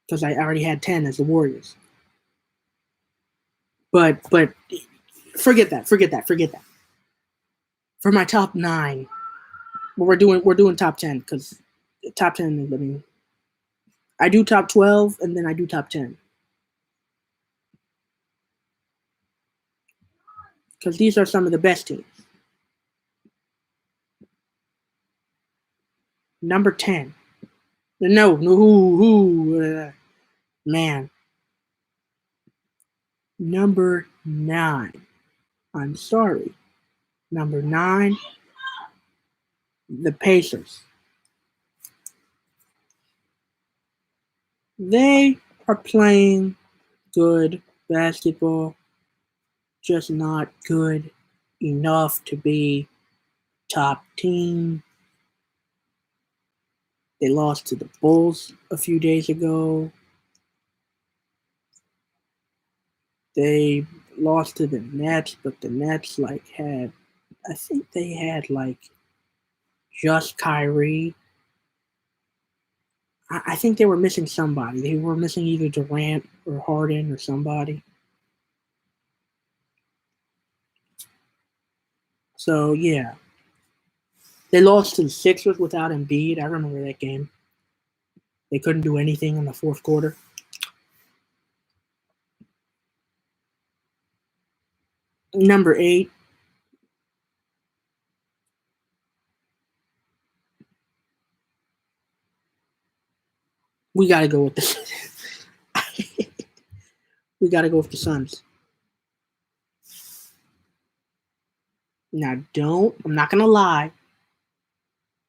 because I already had 10 as the Warriors. But forget that. For my top 9, well, we're doing top 10 because top 10. I mean, I do top 12 and then I do top 10 because these are some of the best teams. Number 10. No, man. Number 9. I'm sorry. Number 9, the Pacers. They are playing good basketball, just not good enough to be top team. They lost to the Bulls a few days ago. They lost to the Nets, but the Nets I think they had just Kyrie. I think they were missing somebody. They were missing either Durant or Harden or somebody. So yeah, they lost to the Sixers without Embiid. I remember that game. They couldn't do anything in the fourth quarter. Number 8, we got to go with the we got to go with the Suns. Now, I'm not gonna lie.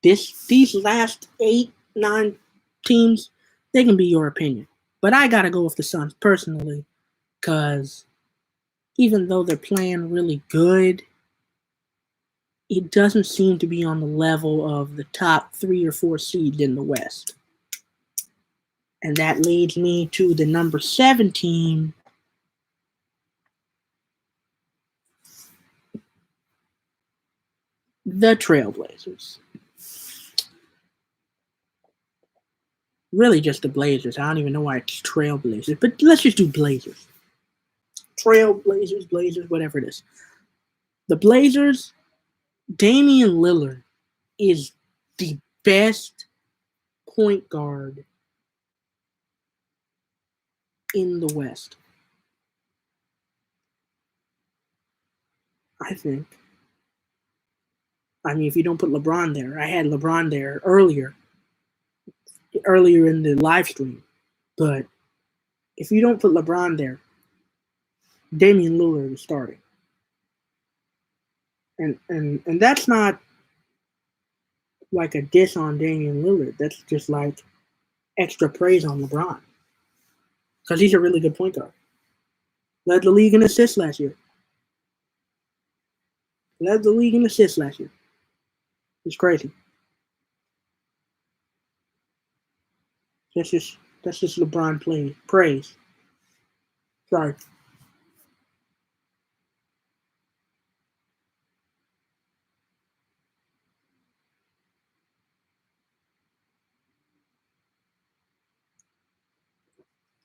These last 8, 9 teams, they can be your opinion, but I gotta go with the Suns personally, because even though they're playing really good, it doesn't seem to be on the level of the top 3 or 4 seeds in the West. And that leads me to the number 7 team, the Trailblazers. Really just the Blazers. I don't even know why it's Trailblazers, but let's just do Blazers. Trailblazers, Blazers, whatever it is. The Blazers, Damian Lillard is the best point guard in the West. I think. I mean, if you don't put LeBron there, I had LeBron there earlier in the live stream. But if you don't put LeBron there, Damian Lillard is starting. And that's not like a diss on Damian Lillard. That's just like extra praise on LeBron. Because he's a really good point guard. Led the league in assists last year. It's crazy. That's just LeBron praise. Sorry.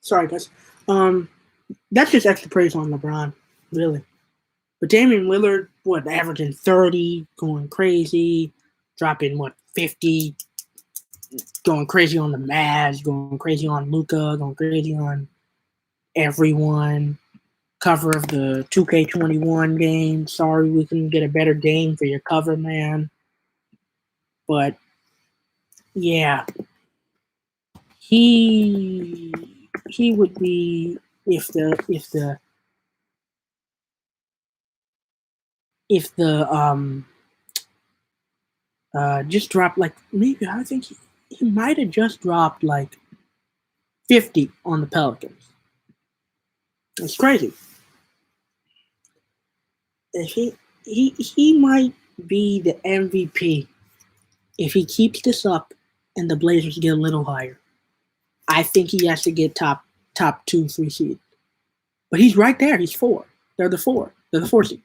Sorry, guys. Um, that's just extra praise on LeBron, really. But Damian Lillard, what, averaging 30, going crazy, dropping, what, 50, going crazy on the Mavs, going crazy on Luca, going crazy on everyone. Cover of the 2K21 game. Sorry we couldn't get a better game for your cover, man. But yeah, he he would be if the just dropped like maybe I think he might have just dropped like 50 on the Pelicans. It's crazy. He might be the MVP if he keeps this up and the Blazers get a little higher. I think he has to get top 2, 3 seed. But he's right there. He's 4. They're the 4. They're the 4 seed.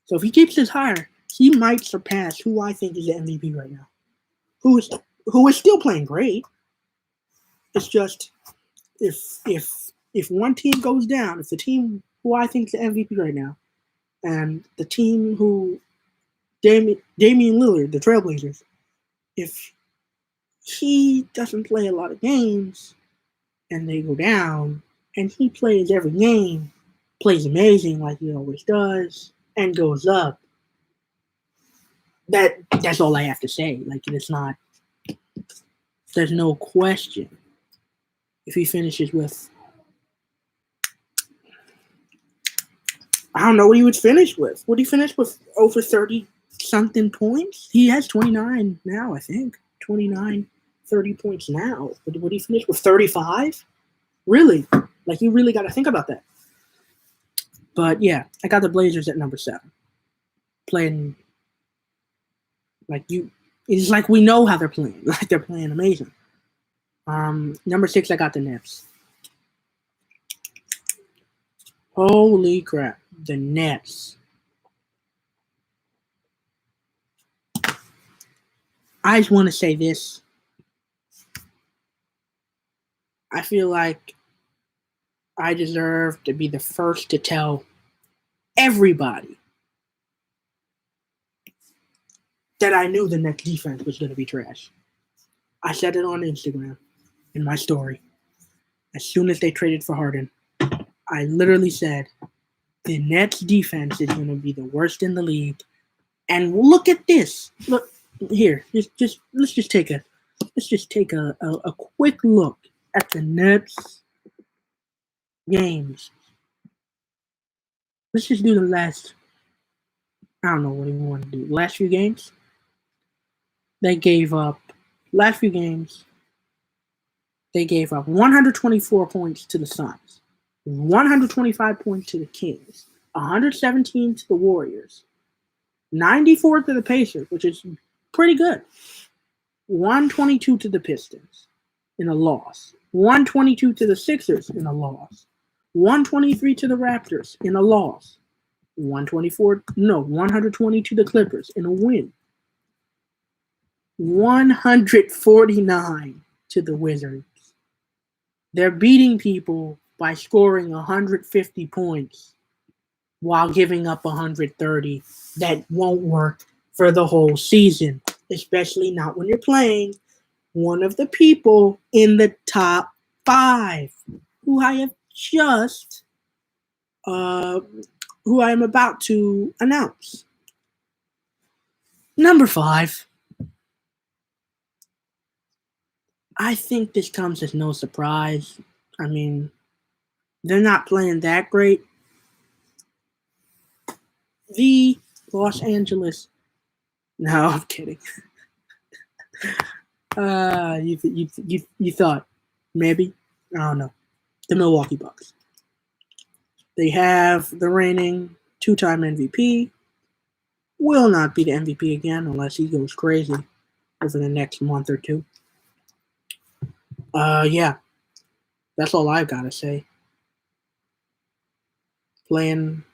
So if he keeps this higher, he might surpass who I think is the MVP right now. Who is still playing great. It's just if one team goes down, if the team who I think is the MVP right now, and the team who Damian Lillard, the Trailblazers, if he doesn't play a lot of games and they go down, and he plays every game, plays amazing like he always does, and goes up, that's all I have to say. Like it's not. There's no question. If he finishes with, I don't know what he would finish with. Would he finish with over 30 something points? He has 29 now, I think. 29, 30 points now. But would he finish with 35? Really? Like you really got to think about that. But yeah, I got the Blazers at number 7. Playing like you, it's like we know how they're playing. Like they're playing amazing. Number 6, I got the Nets. Holy crap, the Nets. I just want to say this. I feel like I deserve to be the first to tell everybody that I knew the Nets defense was going to be trash. I said it on Instagram in my story. As soon as they traded for Harden, I literally said the Nets defense is going to be the worst in the league. And look at this. Look here. Just let's just take a quick look at the Nets games. Let's just do the last. I don't know what you want to do. Last few games. They gave up. Last few games. They gave up 124 points to the Suns, 125 points to the Kings, 117 to the Warriors, 94 to the Pacers, which is pretty good, 122 to the Pistons in a loss, 122 to the Sixers in a loss, 123 to the Raptors in a loss, 120 to the Clippers in a win, 149 to the Wizards. They're beating people by scoring 150 points while giving up 130. That won't work for the whole season, especially not when you're playing one of the people in the top 5, who I have just, who I am about to announce. Number 5. I think this comes as no surprise. I mean, they're not playing that great. The Los Angeles. No, I'm kidding. You thought maybe, I don't know, the Milwaukee Bucks. They have the reigning 2-time MVP. Will not be the MVP again unless he goes crazy over the next month or two. Yeah, that's all I've got to say. Playing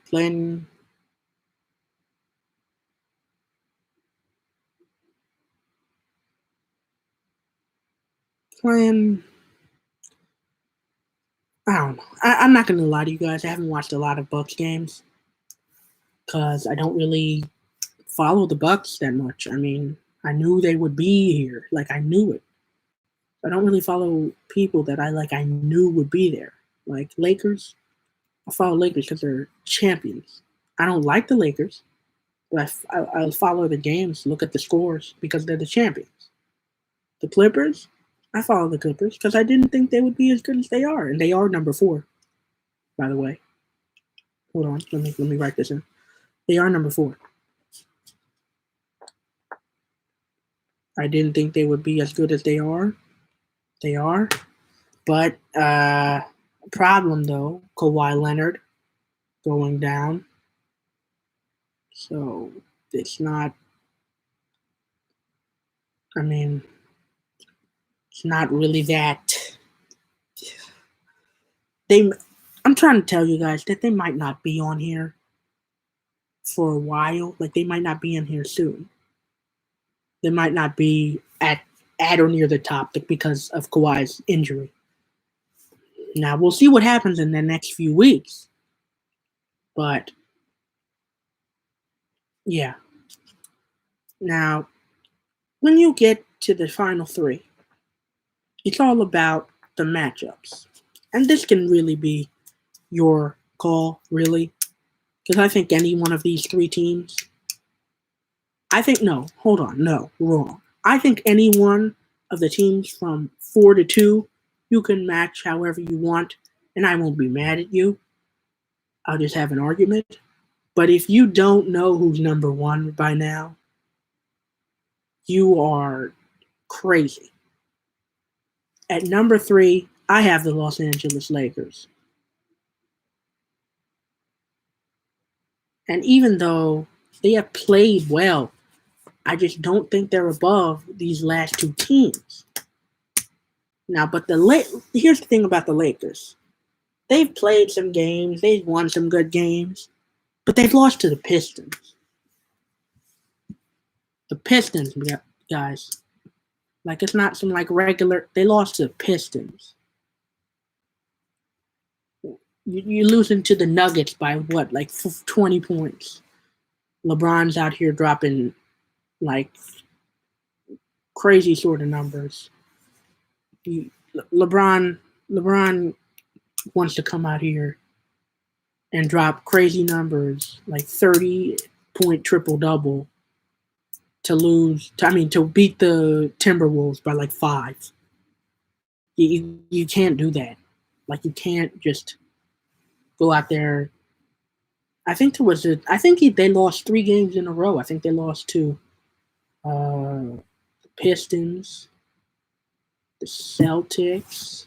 I don't know. I'm not gonna lie to you guys. I haven't watched a lot of Bucks games because I don't really follow the Bucks that much. I mean, I knew they would be here. Like I knew it. I don't really follow people that I knew would be there. Like Lakers, I follow Lakers because they're champions. I don't like the Lakers, but I follow the games, look at the scores because they're the champions. The Clippers, I follow the Clippers because I didn't think they would be as good as they are, and they are number 4, by the way. Hold on, let me write this in. They are number 4. I didn't think they would be as good as they are. They are, but problem though, Kawhi Leonard going down. So it's not. I mean, it's not really that. They. I'm trying to tell you guys that they might not be on here for a while. Like they might not be in here soon. They might not be at or near the top because of Kawhi's injury. Now we'll see what happens in the next few weeks. But yeah. Now, when you get to the final 3, it's all about the matchups. And this can really be your call, really. Because I think any one of these 3 teams. No, wrong. I think any one of the teams from 4 to 2, you can match however you want, and I won't be mad at you. I'll just have an argument. But if you don't know who's number 1 by now, you are crazy. At number 3, I have the Los Angeles Lakers. And even though they have played well, I just don't think they're above these last 2 teams. Now, but here's the thing about the Lakers. They've played some games, they've won some good games, but they've lost to the Pistons. The Pistons, guys. Like it's not some regular. They lost to the Pistons. You're losing to the Nuggets by what, 20 points. LeBron's out here dropping crazy sort of numbers. LeBron wants to come out here and drop crazy numbers, 30-point triple-double to beat the Timberwolves by 5. You can't do that. You can't just go out there. I think they lost 3 games in a row. I think they lost to the Pistons, the Celtics.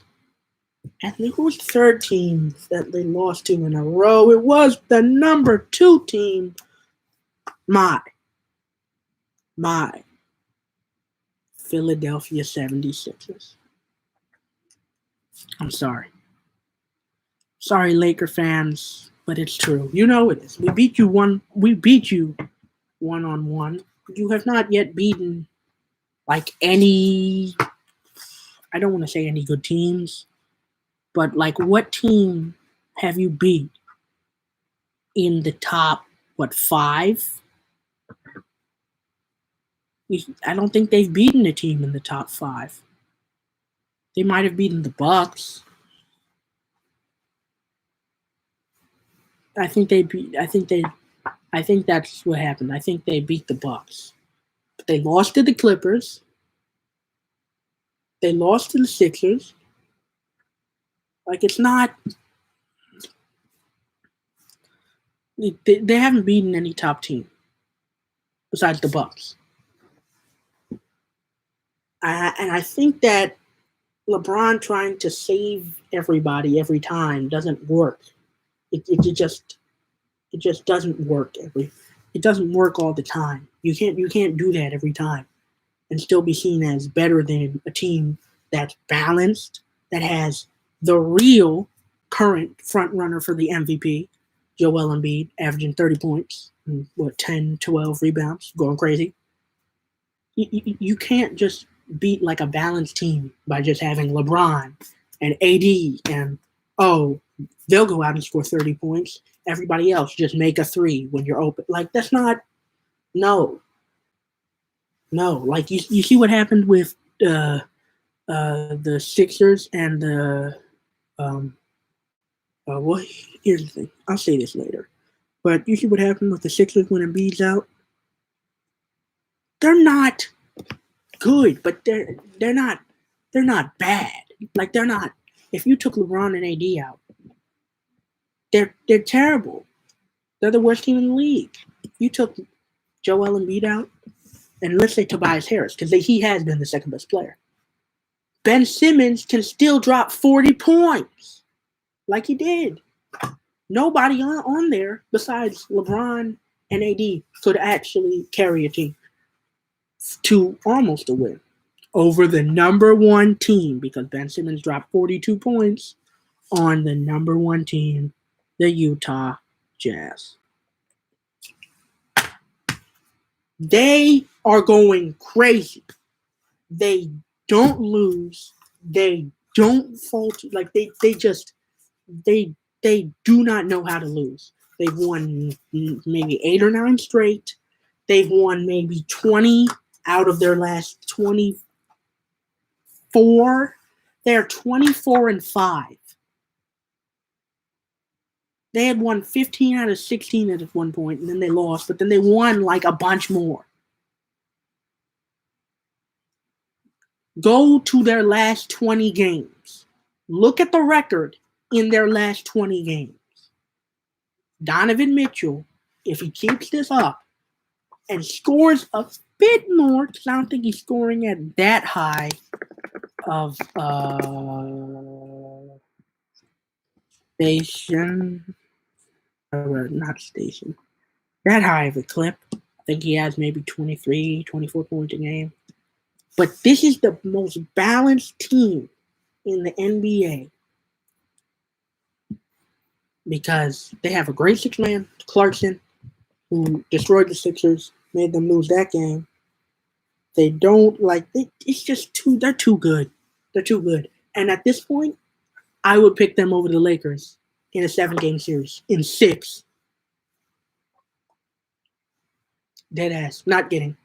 I think who was the 3rd team that they lost to in a row? It was the number 2 team. My Philadelphia 76ers. I'm sorry. Sorry, Laker fans, but it's true. You know it is. We beat you one-on-one. You have not yet beaten any, I don't want to say any good teams, but what team have you beat in the top 5? I don't think they've beaten a team in the top 5. They might have beaten the Bucks. I think that's what happened. I think they beat the Bucks. But they lost to the Clippers. They lost to the Sixers. It's not. They haven't beaten any top team besides the Bucks. And I think that LeBron trying to save everybody every time doesn't work. It just doesn't work it doesn't work all the time. You can't do that every time and still be seen as better than a team that's balanced, that has the real current front runner for the MVP, Joel Embiid, averaging 30 points and 10, 12 rebounds, going crazy. You can't just beat a balanced team by just having LeBron and AD and oh, they'll go out and score 30 points. Everybody else just make a three when you're open. Like, that's not, no. No. Like, you see what happened with the Sixers and the, well, here's the thing. I'll say this later. But you see what happened with the Sixers when Embiid's out? They're not good, but they're not bad. Like, they're not. If you took LeBron and AD out, they're terrible. They're the worst team in the league. You took Joel Embiid out, and let's say Tobias Harris, because he has been the second best player. Ben Simmons can still drop 40 points, like he did. Nobody on there besides LeBron and AD could actually carry a team to almost a win over the number one team, because Ben Simmons dropped 42 points on the number one team, the Utah Jazz. They are going crazy. They don't lose. They don't falter. Like, they do not know how to lose. They've won maybe 8 or 9 straight. They've won maybe 20 out of their last 24. They're 24-5. They had won 15 out of 16 at one point, and then they lost, but then they won like a bunch more. Go to their last 20 games. Look at the record in their last 20 games. Donovan Mitchell, if he keeps this up and scores a bit more, because I don't think he's scoring at that high of that high of a clip. I think he has maybe 23, 24 points a game. But this is the most balanced team in the NBA, because they have a great six-man, Clarkson, who destroyed the Sixers, made them lose that game. They don't, it's just they're too good. They're too good. And at this point, I would pick them over the Lakers in a 7-game series, in 6. Dead ass. Not kidding.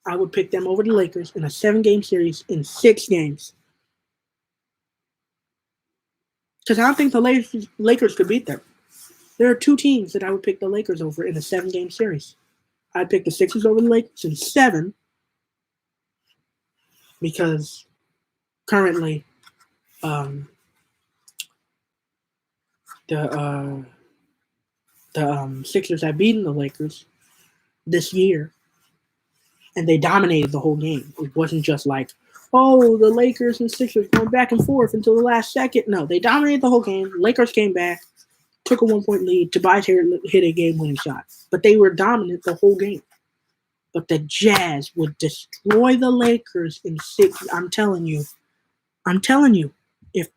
I would pick them over the Lakers in a 7-game series in 6 games. Because I don't think the Lakers could beat them. There are 2 teams that I would pick the Lakers over in a 7-game series. I'd pick the Sixers over the Lakers in 7, because currently the Sixers have beaten the Lakers this year, and they dominated the whole game. It wasn't just like, oh, the Lakers and Sixers going back and forth until the last second. No, they dominated the whole game. Lakers came back, took a 1-point lead. Tobias Harris hit a game-winning shot. But they were dominant the whole game. But the Jazz would destroy the Lakers in 6. I'm telling you, if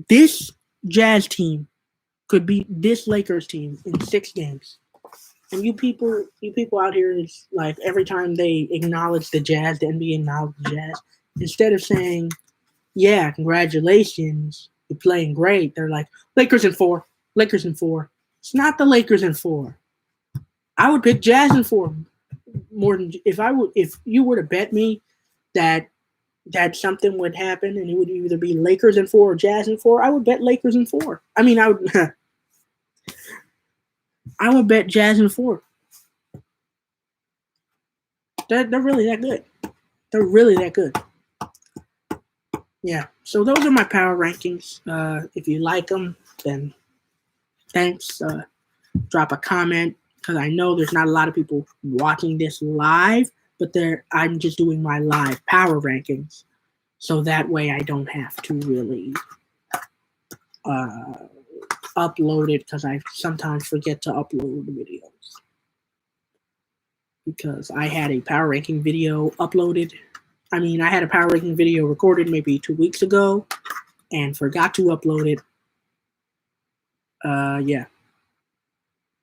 this Jazz team could beat this Lakers team in 6 games, and you people out here is like, every time they acknowledge the Jazz, the NBA acknowledges the Jazz, instead of saying, yeah, congratulations, you're playing great, they're like, Lakers in 4. It's not the Lakers in 4. I would pick Jazz in 4 more than if you were to bet me that something would happen and it would either be Lakers in 4 or Jazz in 4, I would bet Lakers in 4. I mean, I would bet Jazz in 4. They're really that good. They're really that good. Yeah. So those are my power rankings. If you like them, then thanks. Drop a comment, because I know there's not a lot of people watching this live, but I'm just doing my live power rankings, so that way I don't have to really upload it, because I sometimes forget to upload the videos. Because I had a power ranking video uploaded. I mean, I had a power ranking video recorded maybe 2 weeks ago and forgot to upload it. Yeah.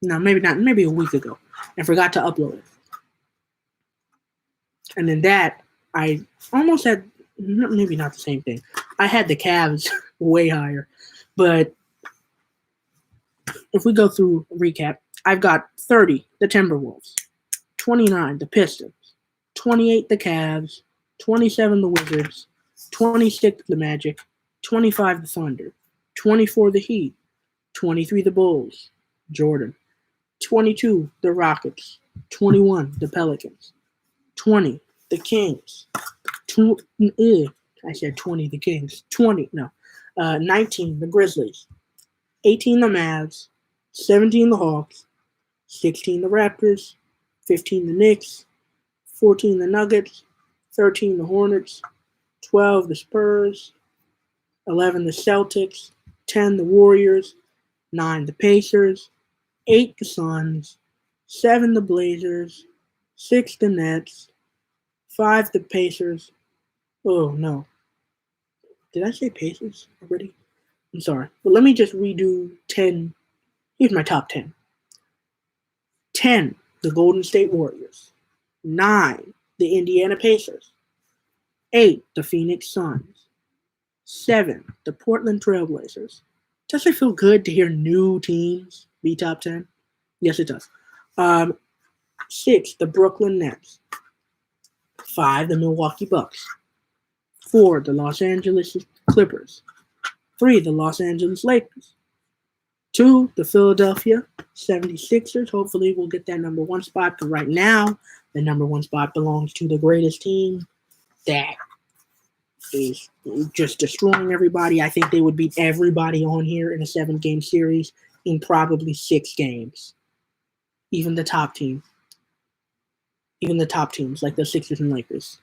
No, maybe not. Maybe a week ago, and forgot to upload it. And then that, I almost had maybe not the same thing. I had the Cavs way higher, but if we go through recap, I've got 30 the Timberwolves, 29 the Pistons, 28 the Cavs, 27 the Wizards, 26 the Magic, 25 the Thunder, 24 the Heat, 23 the Bulls, Jordan, 22 the Rockets, 21 the Pelicans, 20 the Kings, I said 20 the Kings, 19 the Grizzlies, 18 the Mavs, 17 the Hawks, 16 the Raptors, 15 the Knicks, 14 the Nuggets, 13 the Hornets, 12 the Spurs, 11 the Celtics, 10 the Warriors, 9 the Pacers, 8 the Suns, 7 the Blazers, 6 the Nets, 5 the Pacers. Oh no. Did I say Pacers already? I'm sorry. But let me just redo 10. Here's my top 10. 10, the Golden State Warriors. 9, the Indiana Pacers. 8, the Phoenix Suns. 7, the Portland Trailblazers. Does it feel good to hear new teams be top 10? Yes, it does. 6, the Brooklyn Nets. 5, the Milwaukee Bucks. 4, the Los Angeles Clippers. 3, the Los Angeles Lakers. 2, the Philadelphia 76ers. Hopefully we'll get that number 1 spot, but right now the number 1 spot belongs to the greatest team that is just destroying everybody. I think they would beat everybody on here in a 7-game series in probably 6 games. Even the top team. Even the top teams like the Sixers and Lakers.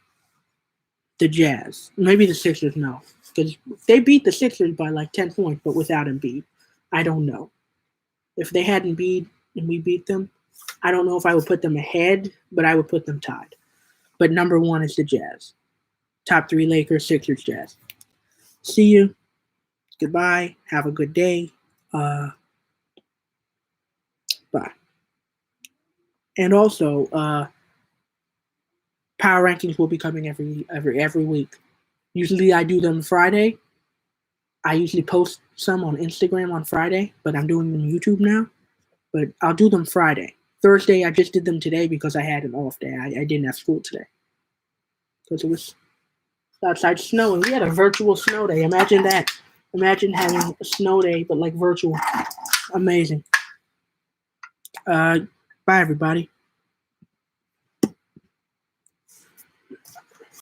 The Jazz. Maybe the Sixers, no. Because they beat the Sixers by like 10 points, but without Embiid. I don't know. If they had Embiid and we beat them, I don't know if I would put them ahead, but I would put them tied. But number 1 is the Jazz. Top 3, Lakers, Sixers, Jazz. See you. Goodbye. Have a good day. Bye. And also, power rankings will be coming every week. Usually I do them Friday. I usually post some on Instagram on Friday, but I'm doing them on YouTube now. But I'll do them Friday. Thursday, I just did them today because I had an off day. I didn't have school today. Because it was outside snowing. We had a virtual snow day. Imagine that. Imagine having a snow day, but like virtual. Amazing. Bye, everybody.